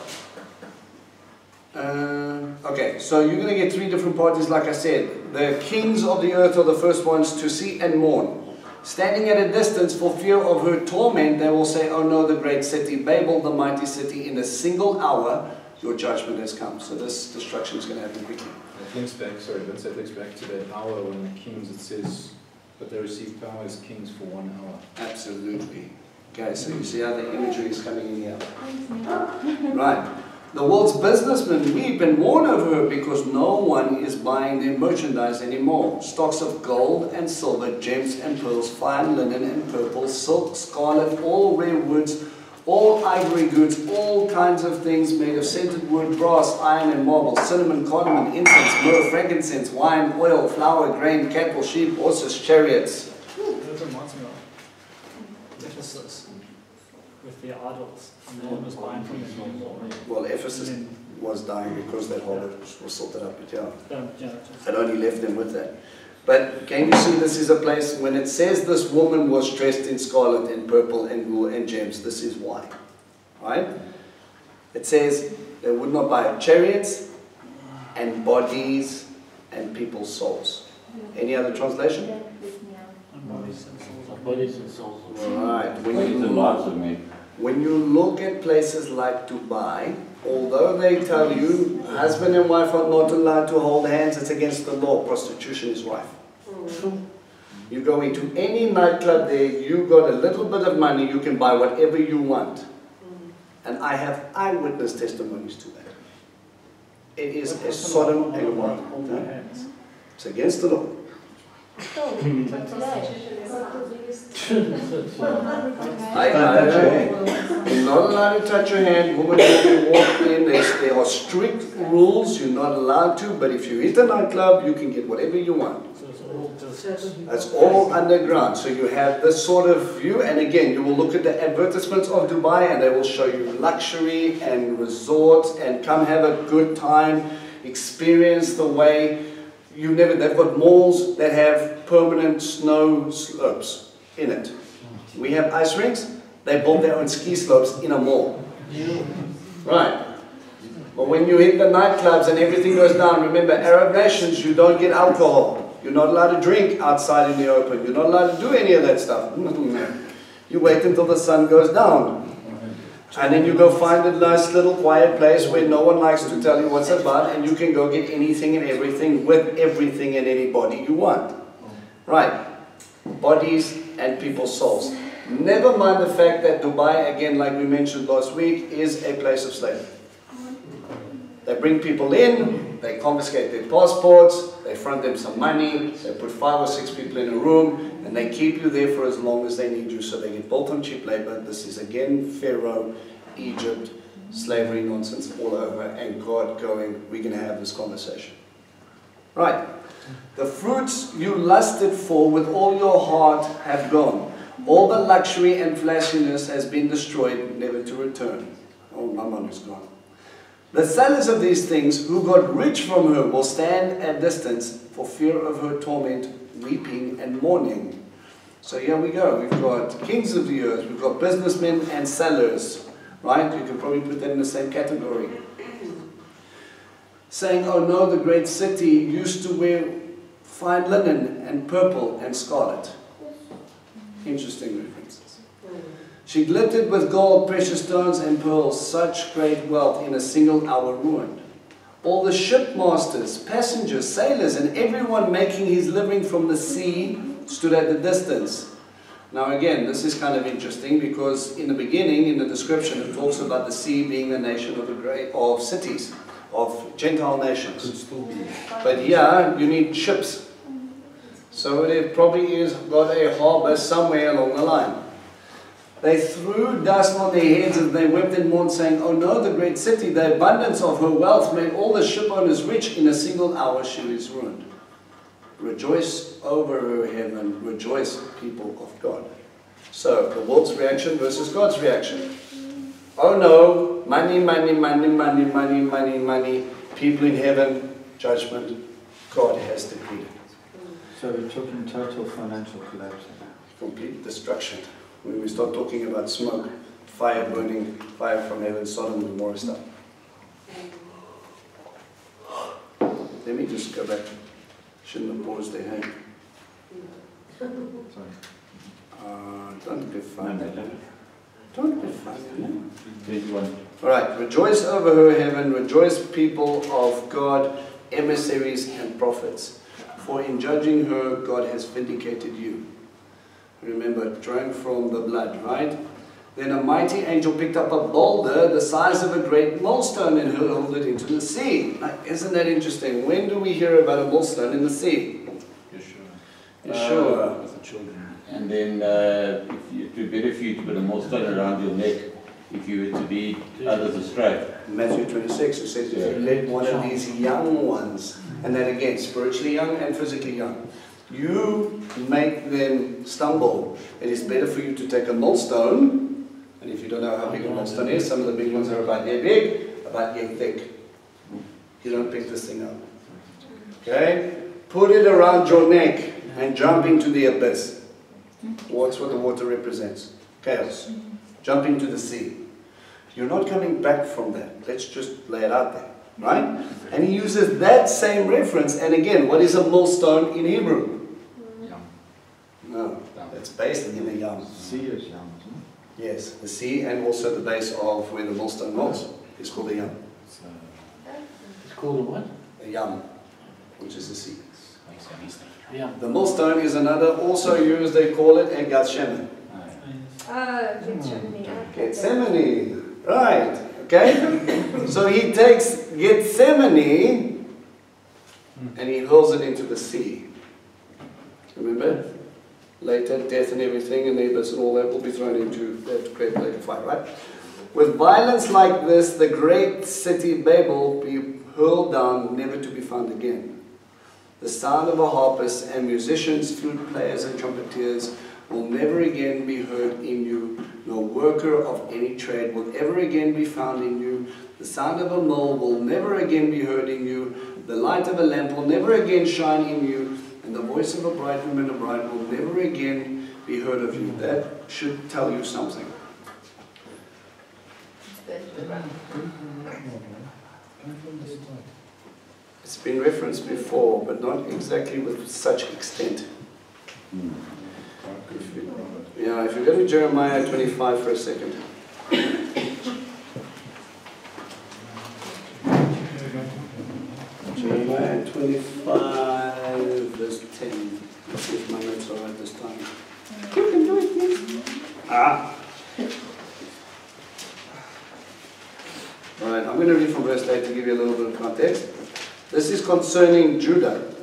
A: okay, so you're going to get three different parties, like I said. The kings of the earth are the first ones to see and mourn. Standing at a distance for fear of her torment, they will say, oh no, the great city, Babel, the mighty city, in a single hour, your judgment has come. So this destruction is going to happen quickly.
D: It links back, sorry, Vince, it links back to that hour when the kings, it says, but they received power as kings for 1 hour.
A: Absolutely. Okay, so you see how the imagery is coming in here. Right. The world's businessmen weep and mourn over her because no one is buying their merchandise anymore. Stocks of gold and silver, gems and pearls, fine linen and purple, silk, scarlet, all rare woods, all ivory goods, all kinds of things made of scented wood, brass, iron and marble, cinnamon, cardamom, incense, myrrh, frankincense, wine, oil, flour, grain, cattle, sheep, horses, chariots.
C: That reminds me of Ephesus with their idols. And no one was buying from them anymore.
A: Well, Ephesus was dying because that harlot was sorted up, but yeah. It only left them with that. But can you see this is a place, when it says this woman was dressed in scarlet and purple and wool and gems, this is why. Right? It says they would not buy chariots and bodies and people's souls. Any other translation?
F: Bodies and souls.
A: Right.
E: When
A: you look at places like Dubai, although they tell you husband and wife are not allowed to hold hands, it's against the law, prostitution is rife. You go into any nightclub there, you got a little bit of money, you can buy whatever you want. And I have eyewitness testimonies to that. It is a Sodom and Gomorrah. It's against the law. I know. You're not allowed to touch your hand. Women will be walked in. There are strict rules. You're not allowed to. But if you hit a nightclub, you can get whatever you want. That's all underground. So you have this sort of view. And again, you will look at the advertisements of Dubai, and they will show you luxury and resorts and come have a good time, experience the way. They've got malls that have permanent snow slopes in it. We have ice rinks, they build their own ski slopes in a mall. Right. But when you hit the nightclubs and everything goes down, remember, Arab nations, you don't get alcohol. You're not allowed to drink outside in the open. You're not allowed to do any of that stuff. You wait until the sun goes down. And then you go find a nice little quiet place where no one likes to tell you what's about, and you can go get anything and everything with everything and anybody you want. Right. Bodies and people's souls. Never mind the fact that Dubai, again, like we mentioned last week, is a place of slavery. They bring people in, they confiscate their passports, they front them some money, they put 5 or 6 people in a room, and they keep you there for as long as they need you, so they get built on cheap labor. This is again Pharaoh, Egypt, slavery nonsense all over, and God going, we're going to have this conversation. Right. The fruits you lusted for with all your heart have gone. All the luxury and flashiness has been destroyed, never to return. Oh, Mammon is gone. The sellers of these things who got rich from her will stand at distance for fear of her torment, weeping and mourning. So here we go. We've got kings of the earth, we've got businessmen and sellers, right? You can probably put that in the same category. Saying, oh no, the great city used to wear fine linen and purple and scarlet. Interesting references. She glittered with gold, precious stones and pearls, such great wealth in a single hour ruined. All the shipmasters, passengers, sailors, and everyone making his living from the sea stood at the distance. Now again, this is kind of interesting because in the beginning, in the description, it talks about the sea being the nation of cities, of Gentile nations. But here, you need ships. So it probably is got a harbour somewhere along the line. They threw dust on their heads as they wept and mourned, saying, oh no, the great city, the abundance of her wealth made all the ship owners rich. In a single hour she is ruined. Rejoice over her, heaven. Rejoice, people of God. So, the world's reaction versus God's reaction. Oh no, money, money, money, money, money, money, money. People in heaven, judgment. God has decreed it.
B: So we're talking total financial collapse.
A: Complete destruction. When we start talking about smoke, fire burning, fire from heaven, Sodom and Gomorrah stuff. Let me just go back. Shouldn't have paused there, hey?
B: Sorry.
A: Don't be funny. Don't be funny.
E: 21.
A: Alright, rejoice over her, heaven, rejoice, people of God, emissaries and prophets. For in judging her, God has vindicated you. Remember, drawing from the blood, right? Then a mighty angel picked up a boulder the size of a great millstone and hurled it into the sea. Now, isn't that interesting? When do we hear about a millstone in the sea? Yeshua.
D: With the children.
E: And then it would be better for you to put a millstone around your neck if you were to lead others astray.
A: Matthew 26, it says, if you let one of these young ones, and then again, spiritually young and physically young, you make them stumble. It is better for you to take a millstone, and if you don't know how big a millstone is, some of the big ones are about yay big, about yay thick. You don't pick this thing up. Okay? Put it around your neck and jump into the abyss. What's what the water represents? Chaos. Jump into the sea. You're not coming back from that. Let's just lay it out there. Right? And he uses that same reference. And again, what is a millstone in Hebrew? No, that's based in the yam.
B: Sea is yam, isn't it?
A: Yes, the sea and also the base of where the millstone was is called the yam.
F: It's called a what?
A: The yam, which is the sea.
F: Yeah.
A: The millstone is another, also used, they call it a Gethsemane. Gethsemane, right, okay? So he takes Gethsemane and he hurls it into the sea. Remember? Later, death and everything, and the abyss and all that will be thrown into that great lake of fire, right? With violence like this, the great city Babel be hurled down, never to be found again. The sound of a harpist and musicians, flute players and trumpeters will never again be heard in you. No worker of any trade will ever again be found in you. The sound of a mill will never again be heard in you. The light of a lamp will never again shine in you. And the voice of a bridegroom and a bride will never again be heard of you. That should tell you something. It's been referenced before, but not exactly with such extent. If you go to Jeremiah 25 for a second. Alright, I'm going to read from verse 8 to give you a little bit of context. This is concerning Judah.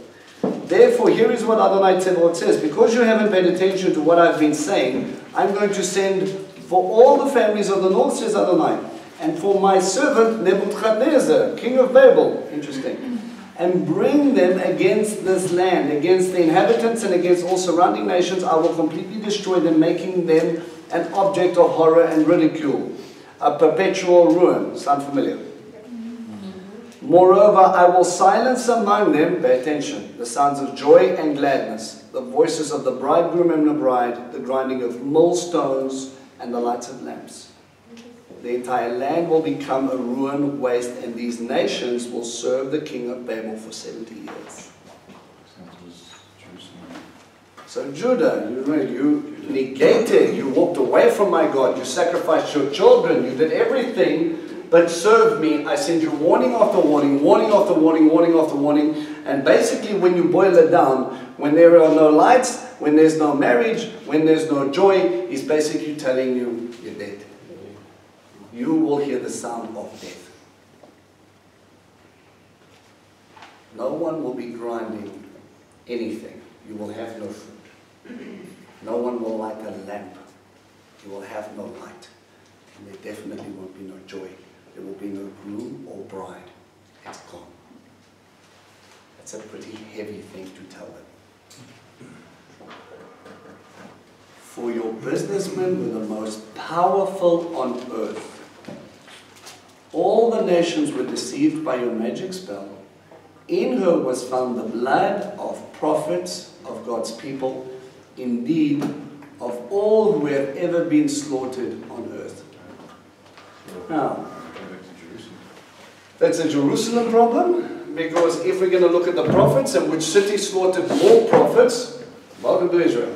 A: Therefore, here is what Adonai Tzevaot says. Because you haven't paid attention to what I've been saying, I'm going to send for all the families of the north, says Adonai, and for my servant Nebuchadnezzar, king of Babel, interesting, and bring them against this land, against the inhabitants and against all surrounding nations. I will completely destroy them, making them an object of horror and ridicule, a perpetual ruin. Sound familiar? Moreover, I will silence among them, pay attention, the sounds of joy and gladness, the voices of the bridegroom and the bride, the grinding of millstones and the lights of lamps. The entire land will become a ruined waste, and these nations will serve the king of Babel for 70 years. So Judah, you negated, you walked away from my God, you sacrificed your children, you did everything but serve me. I send you warning after warning, warning after warning, warning after warning. And basically when you boil it down, when there are no lights, when there's no marriage, when there's no joy, he's basically telling you, you're dead. You will hear the sound of death. No one will be grinding anything. You will have no food. No one will light a lamp. You will have no light. And there definitely won't be no joy. There will be no groom or bride. It's gone. That's a pretty heavy thing to tell them. For your businessmen were the most powerful on earth. All the nations were deceived by your magic spell. In her was found the blood of prophets of God's people, indeed, of all who have ever been slaughtered on earth. Now, that's a Jerusalem problem, because if we're going to look at the prophets and which city slaughtered more prophets, welcome to Israel.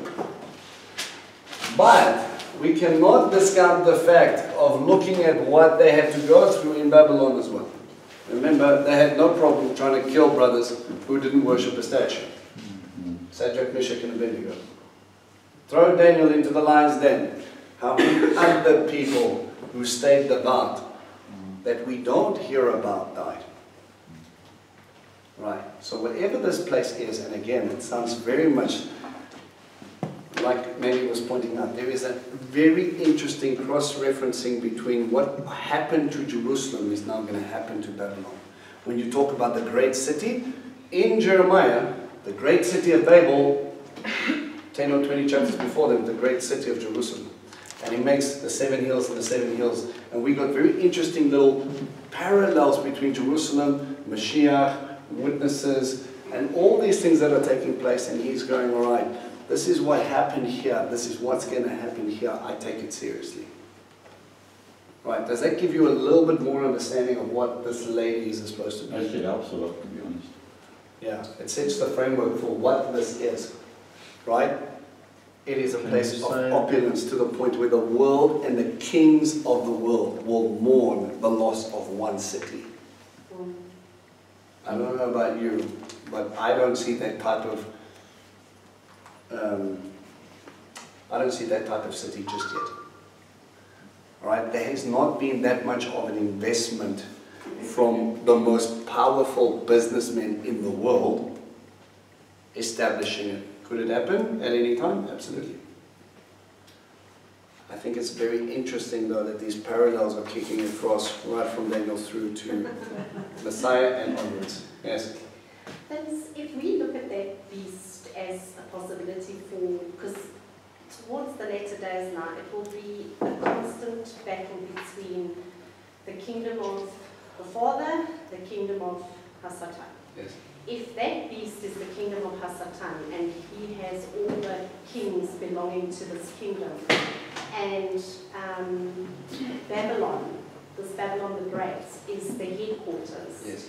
A: But we cannot discount the fact of looking at what they had to go through in Babylon as well. Remember, they had no problem trying to kill brothers who didn't worship a statue. Shadrach, Meshach, and Abednego. Throw Daniel into the lion's den. How many other people who stayed devout that we don't hear about died? Right. So whatever this place is, and again, it sounds very much like Manny was pointing out, there is a very interesting cross-referencing between what happened to Jerusalem is now going to happen to Babylon. When you talk about the great city, in Jeremiah, the great city of Babel, 10 or 20 chapters before them, the great city of Jerusalem. And he makes the 7 hills and the 7 hills. And we got very interesting little parallels between Jerusalem, Mashiach, witnesses, and all these things that are taking place. And he's going, all right, this is what happened here. This is what's going to happen here. I take it seriously. Right, does that give you a little bit more understanding of what this lady is supposed to be?
E: Actually, it helps a lot, to be honest.
A: Yeah, it sets the framework for what this is. Right? It is a place of opulence to the point where the world and the kings of the world will mourn the loss of one city. I don't know about you, but I don't see that type of city just yet. All right, there has not been that much of an investment from the most powerful businessmen in the world establishing it. Could it happen at any time? Absolutely. I think it's very interesting, though, that these parallels are kicking across right from Daniel through to Messiah and onwards. Yes?
H: If we look at that beast as a possibility for, because towards the later days now, it will be a constant battle between the kingdom of the Father, the kingdom of Hasatan.
A: Yes.
H: If that beast is the kingdom of Hasatan, and he has all the kings belonging to this kingdom, and Babylon, this Babylon the Great, is the headquarters,
A: Yes.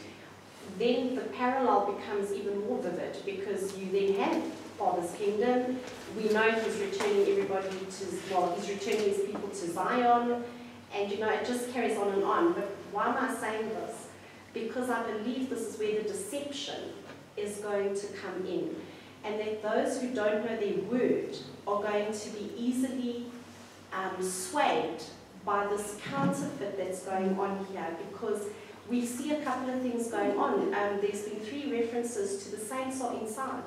H: then the parallel becomes even more vivid, because you then have Father's kingdom. We know he's returning everybody to, well, he's returning his people to Zion, and you know, it just carries on and on. But why am I saying this? Because I believe this is where the deception is going to come in, and that those who don't know their word are going to be easily swayed by this counterfeit that's going on here, because we see a couple of things going on. There's been 3 references to the saints are inside.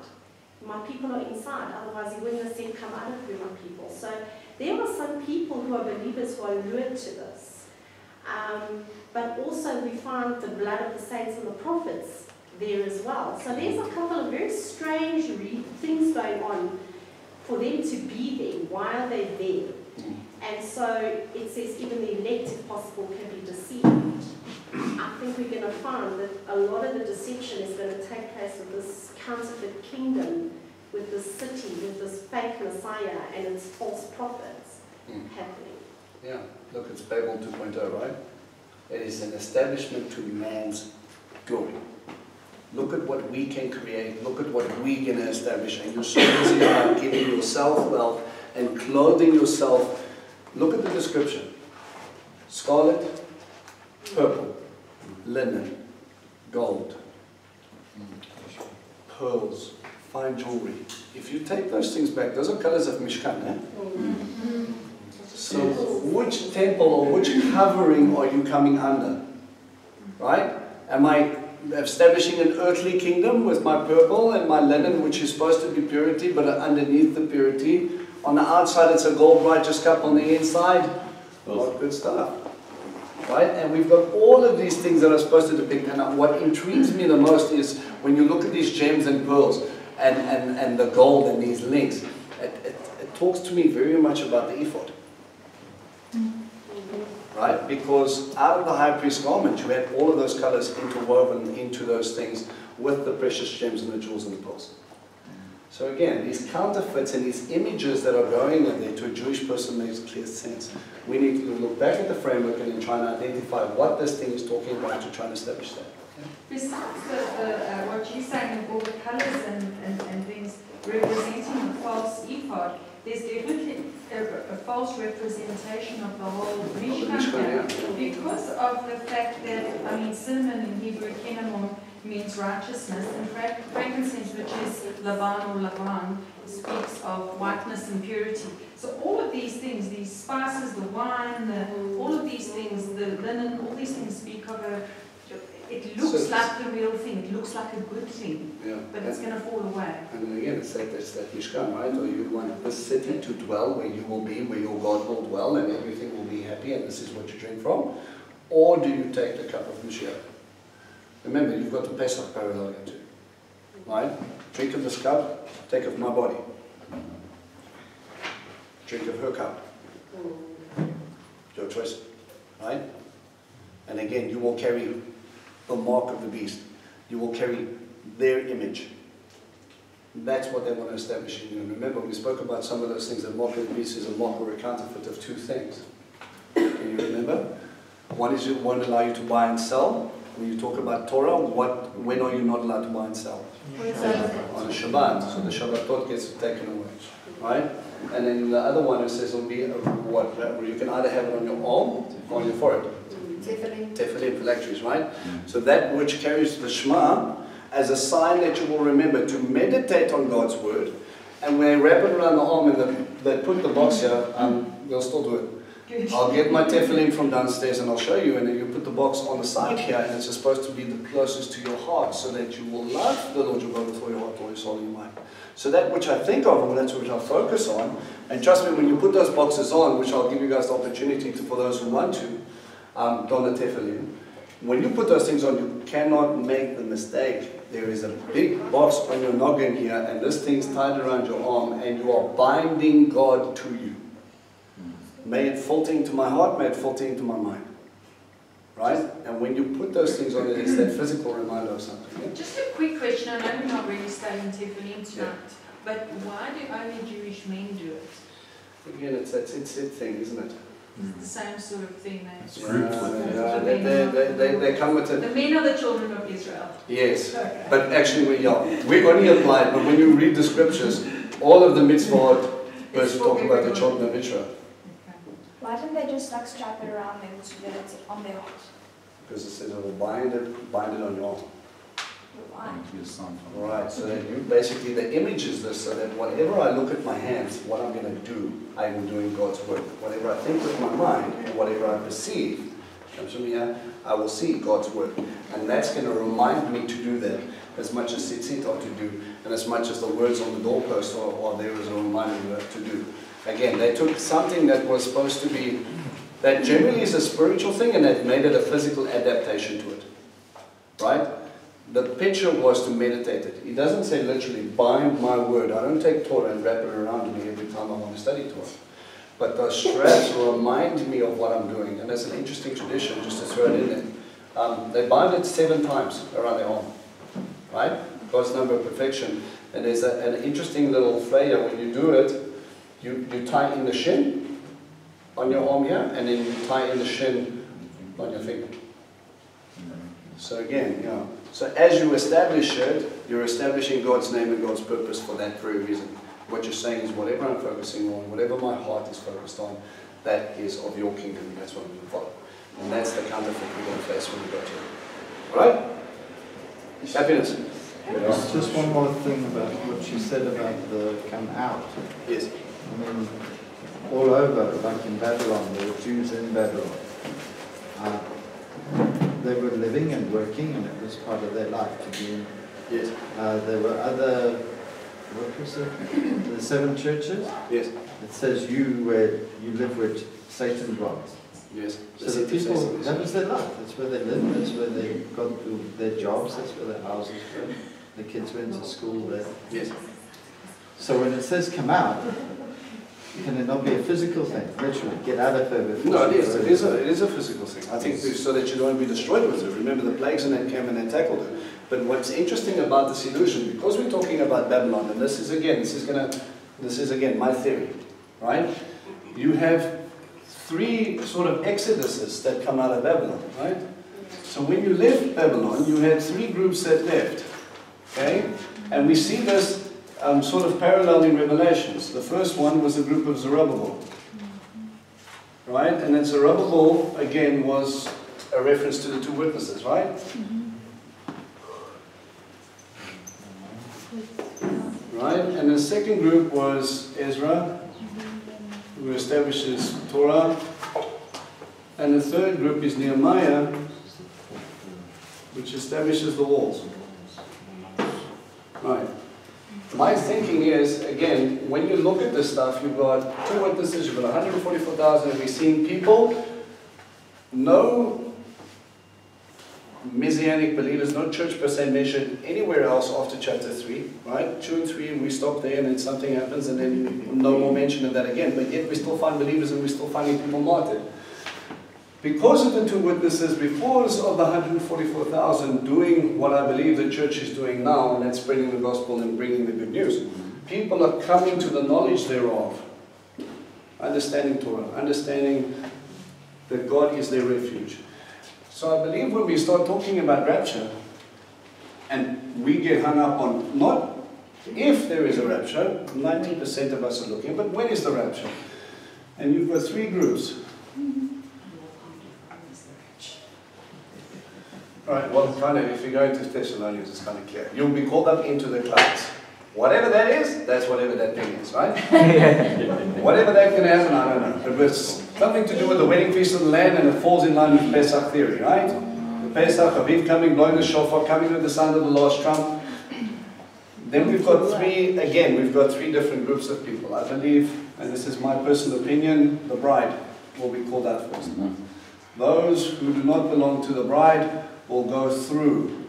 H: My people are inside, otherwise he wouldn't have said, come out of here, my people. So there are some people who are believers who are lured to this. But also we find the blood of the saints and the prophets there as well. So there's a couple of very strange things going on for them to be there while they're there. And so it says even the elect, if possible, can be deceived. I think we're going to find that a lot of the deception is going to take place with this counterfeit kingdom, with this city, with this fake Messiah and its false prophets happening.
A: Yeah, look, it's Babel 2.0, right? It is an establishment to man's glory. Look at what we can create. Look at what we're going to establish. And you're so busy about giving yourself wealth and clothing yourself. Look at the description. Scarlet, purple, linen, gold, pearls, fine jewelry. If you take those things back, those are colors of Mishkan, eh? So which temple or which covering are you coming under? Right? Am I establishing an earthly kingdom with my purple and my linen, which is supposed to be purity, but underneath the purity, on the outside it's a gold righteous cup, on the inside, not good stuff. Right? And we've got all of these things that are supposed to depict, and what intrigues me the most is when you look at these gems and pearls and the gold and these links, it talks to me very much about the ephod. Right? Because out of the high priest's garment you had all of those colors interwoven into those things with the precious gems and the jewels and the pearls. So again, these counterfeits and these images that are going in there to a Jewish person makes clear sense. We need to look back at the framework and then try and identify what this thing is talking about to try and establish that.
I: Besides what you're saying, all the colors and things representing the false ephod, there's definitely a false representation of the whole Mishkan, because of the fact that, I mean, cinnamon in Hebrew, kenamon, means righteousness, and frankincense, which is Laban or Laban, speaks of whiteness and purity. So all of these things, these spices, the wine, all of these things, the linen, all these things speak of it looks like the real thing, it looks like a good thing, but it's going to fall away.
A: And again, it's that Mishkan, right? Or you want this city to dwell where you will be, where your God will dwell, and everything will be happy, and this is what you drink from? Or do you take the cup of Mashiach? Remember, you've got the Pesach parallel here too. Right? Drink of this cup, take of my body. Drink of her cup. Your choice. Right? And again, you will carry the mark of the beast. You will carry their image. That's what they want to establish in you. And remember, we spoke about some of those things. The mark of the beast is a mark or a counterfeit of 2 things. Can you remember? One is it won't allow you to buy and sell. When you talk about Torah, when are you not allowed to buy and sell? On a Shabbat. So the Shabbatot gets taken away. Right? And then the other one, it says it'll be what? You can either have it on your arm or on your forehead. Tefillin, phylacteries, right? So that which carries the Shema as a sign that you will remember to meditate on God's word. And when they wrap it around the arm and they put the box here, they'll still do it. I'll get my tefillin from downstairs and I'll show you, and then you put the box on the side here, and it's supposed to be the closest to your heart so that you will love the Lord your God with all your heart, all your soul, and your mind. So that which I think of, and that's which I'll focus on, and trust me, when you put those boxes on, which I'll give you guys the opportunity to, for those who want to, don the tefillin, when you put those things on, you cannot make the mistake. There is a big box on your noggin here, and this thing's tied around your arm, and you are binding God to you. May it filter into my heart, may it filter into my mind. Right? And when you put those things on, it's that physical reminder of something. Yeah?
I: Just a quick question. I know we're not really studying tefillin tonight, but why do only Jewish men do it?
A: Again, it's that thing, isn't it?
I: It's the same sort of thing.
A: They come with it.
I: The men are the children of Israel.
A: Yes,
I: okay.
A: But actually we only apply it, but when you read the scriptures, all of the mitzvot verses talk about the children of Israel.
G: Why don't they just like strap it around them so that it's on their heart?
A: Because it says, "I will bind it on your arm."
D: and be a sign from
A: Right, so that you basically, the image is this, so that whenever I look at my hands, what I'm going to do, I am doing God's work. Whatever I think with my mind, and whatever I perceive, comes from here, I will see God's work. And that's going to remind me to do that, as much as Sitzito to do, and as much as the words on the doorpost are there as a reminder to do. Again, they took something that was supposed to be, that generally is a spiritual thing, and they've made it a physical adaptation to it. Right? The picture was to meditate it. He doesn't say literally, bind my word. I don't take Torah and wrap it around me every time I want to study Torah. But those straps remind me of what I'm doing. And that's an interesting tradition, just to throw it in there. They bind it 7 times around their arm. Right? God's number of perfection. And there's an interesting little flair. When you do it, you tie in the shin on your arm here, and then you tie in the shin on your finger. So again, yeah. So as you establish it, you're establishing God's name and God's purpose for that very reason. What you're saying is whatever I'm focusing on, whatever my heart is focused on, that is of your kingdom, and that's what I'm going to follow. And that's the counterfeit we're going to face when we go to it. Alright? Happiness.
B: Just one more thing about what you said about the come out.
A: Yes.
B: I mean, all over, like in Babylon, there were Jews in Babylon. They were living and working, and it was part of their life to be in.
A: Yes.
B: There were other, what was it? The 7 churches?
A: Yes.
B: It says you live where Satan dwells.
A: Yes.
B: So the people, that was their life. That's where they lived. That's where they got their jobs. That's where their houses were. The kids went to school there.
A: Yes.
B: So when it says come out, can it not be a physical thing? Literally, get out of it.
A: No, it is. It is a physical thing. I think so that you don't be destroyed with it. Remember the plagues and that came and they tackled it. But what's interesting about this illusion, because we're talking about Babylon, and this is again my theory, right? You have 3 sort of exoduses that come out of Babylon, right? So when you left Babylon, you had 3 groups that left, okay? And we see this sort of parallel in Revelations. The first one was the group of Zerubbabel, right? And then Zerubbabel, again, was a reference to the 2 witnesses, right? Right? And the second group was Ezra, who establishes Torah. And the third group is Nehemiah, which establishes the walls. Right. My thinking is, again, when you look at this stuff, you've got 2 witnesses, you've got 144,000, and we're seeing people, no Messianic believers, no church per se mentioned anywhere else after chapter 3, right? 2 and 3, and we stop there, and then something happens, and then no more mention of that again. But yet we still find believers, and we're still finding people martyred. Because of the 2 witnesses, because of the 144,000 doing what I believe the church is doing now, and that's spreading the gospel and bringing the good news, people are coming to the knowledge thereof, understanding Torah, understanding that God is their refuge. So I believe when we start talking about rapture, and we get hung up on not if there is a rapture, 90% of us are looking, but when is the rapture? And you've got 3 groups. Right, well, kind of, if you go into Thessalonians, it's kind of clear. You'll be called up into the clouds. Whatever that is, that's whatever that thing is, right? Whatever that can happen, I don't know. But it's something to do with the wedding feast of the Lamb, and it falls in line with Pesach theory, right? The Pesach, Aviv coming, blowing the shofar, coming with the sound of the last trump. Then we've got 3, again, we've got 3 different groups of people. I believe, and this is my personal opinion, the bride will be called out first. Those who do not belong to the bride will go through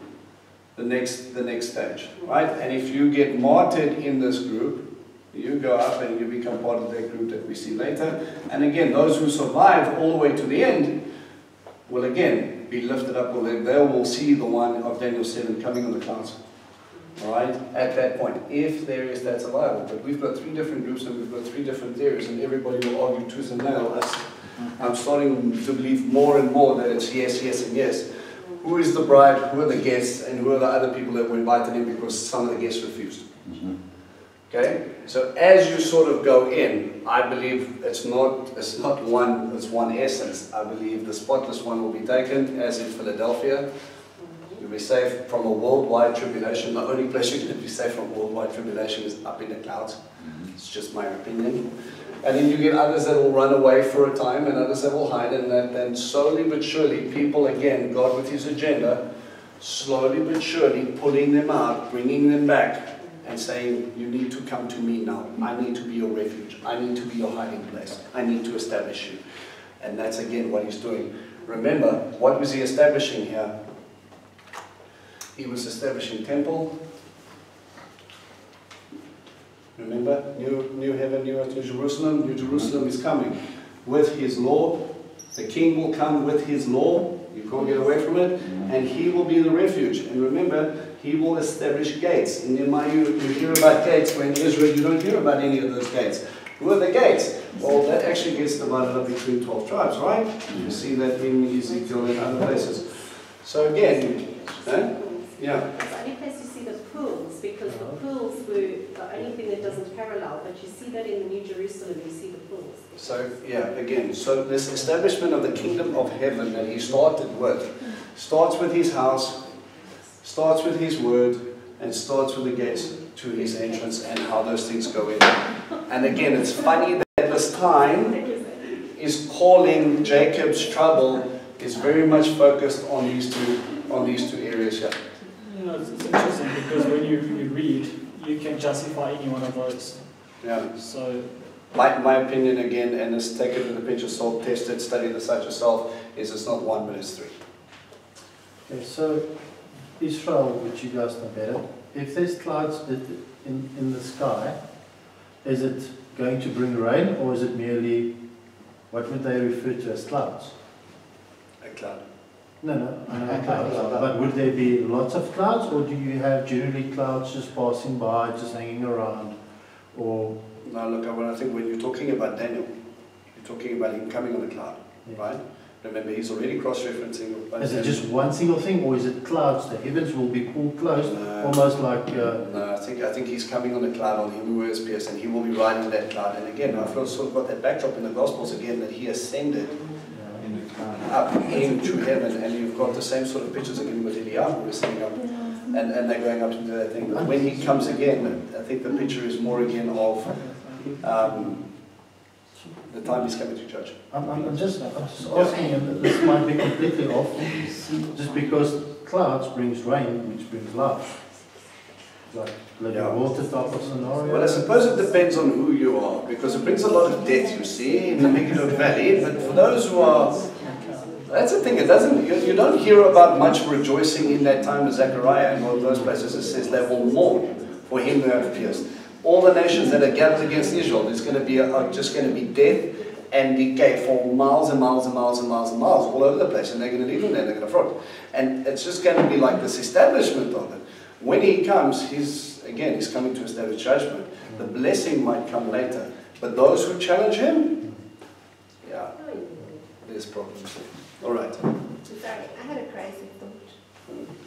A: the next stage, right? And if you get martyred in this group, you go up and you become part of that group that we see later. And again, those who survive all the way to the end will again be lifted up. They will see the one of Daniel 7 coming on the clouds. All right, at that point, if there is that survival. But we've got 3 different groups, and we've got 3 different theories, and everybody will argue tooth and nail. I'm starting to believe more and more that it's yes, yes, and yes. Who is the bride, who are the guests, and who are the other people that were invited in because some of the guests refused? Okay? So as you sort of go in, I believe it's not one essence. I believe the spotless one will be taken, as in Philadelphia. You'll be safe from a worldwide tribulation. The only place you're going to be safe from worldwide tribulation is up in the clouds. It's just my opinion. And then you get others that will run away for a time and others that will hide. And then slowly but surely, people, again, God with his agenda, slowly but surely pulling them out, bringing them back, and saying, you need to come to me now. I need to be your refuge. I need to be your hiding place. I need to establish you. And that's again what he's doing. Remember, what was he establishing here? He was establishing temple. Remember, new heaven, new earth, new Jerusalem. New Jerusalem is coming with his law. The king will come with his law. You can't get away from it. And he will be the refuge. And remember, he will establish gates. In Nehemiah, you hear about gates, when in Israel you don't hear about any of those gates. Who are the gates? Well, that actually gets divided up between 12 tribes, right? You see that in Ezekiel and other places. So again, yeah.
H: It's the only place you see the pools, because the pools were the only thing that doesn't parallel, but you see that in the New Jerusalem, you see the pools.
A: So, yeah, again, so this establishment of the kingdom of heaven that he started with, starts with his house, starts with his word, and starts with the gates to his entrance and how those things go in. And again, it's funny that this time is calling Jacob's trouble is very much focused on these two areas here.
C: You know, it's interesting because when you read, you can justify any one of those.
A: Yeah.
C: So,
A: my opinion again, and let's take it with a pinch of salt, test it, study the such yourself, is it's not one, but it's three.
F: Okay, so Israel, which you guys know better, if there's clouds in the sky, is it going to bring rain, or is it merely, what would they refer to as clouds?
A: A cloud.
F: No, I know clouds. But would there be lots of clouds, or do you have generally clouds just passing by, just hanging around, or?
A: No, look, I think when you're talking about Daniel, you're talking about him coming on a cloud, right? Remember, he's already cross-referencing.
F: Is it just one single thing, or is it clouds? The heavens will be pulled close, almost like...
A: No, I think he's coming on a cloud on him who wears pierced, and he will be riding that cloud. And again, I've sort of got that backdrop in the Gospels again, that he ascended up into heaven, and you've got the same sort of pictures again with Eliyahu ascending up, and they're going up to do that thing. But when he comes again, I think the picture is more again of the time he's coming to judge.
F: I'm just asking, and this might be completely off, just because clouds brings rain, which brings love. Like living water type of scenario.
A: Well, I suppose it depends on who you are, because it brings a lot of death, you see, in the Megiddo Valley. But for those who are, that's the thing, it doesn't, you don't hear about much rejoicing in that time of Zechariah and all those places. It says they will mourn for him who have pierced. All the nations that are gathered against Israel, there's going to be just going to be death and decay for miles and miles and miles and miles and miles all over the place, and they're going to leave them there, they're going to front. And it's just going to be like this establishment of it. When he comes, he's coming to establish judgment. The blessing might come later, but those who challenge him, yeah, there's problems. All right.
G: Sorry, I had a crazy thought.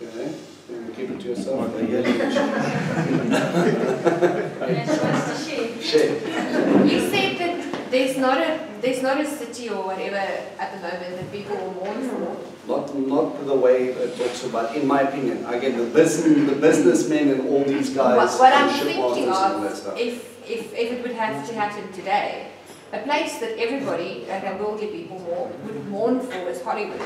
A: Okay. You keep it to yourself. Share.
G: You said that there's not a city or whatever at the moment that people will mourn for.
A: Not the way it talks about, in my opinion. Again, the businessmen and all these guys.
G: What I'm thinking of, if it would have to happen today, a place that everybody, and worldly people would mourn for is Hollywood.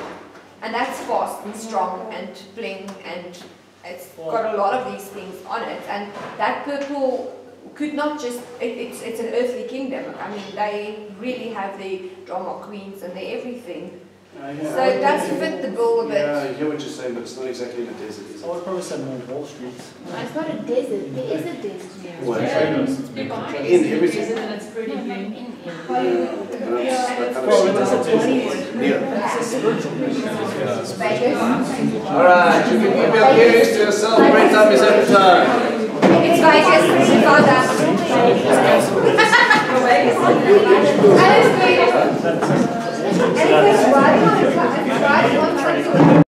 G: And that's fast and strong and bling, and it's got a lot of these things on it. And that purple could not just, it's an earthly kingdom. I mean, they really have the drama queens and the everything.
A: Yeah,
G: so it does fit the bill a bit.
A: Yeah, I hear what you're saying, but it's not exactly the desert, is it?
C: I would probably say more Wall Street.
G: No, it's not a desert. There is a desert.
A: Well,
I: In everything. And it's pretty big.
A: Alright, you can keep your ears to yourself. Great time is every time.
G: It's Vegas. It's all done. And it's right on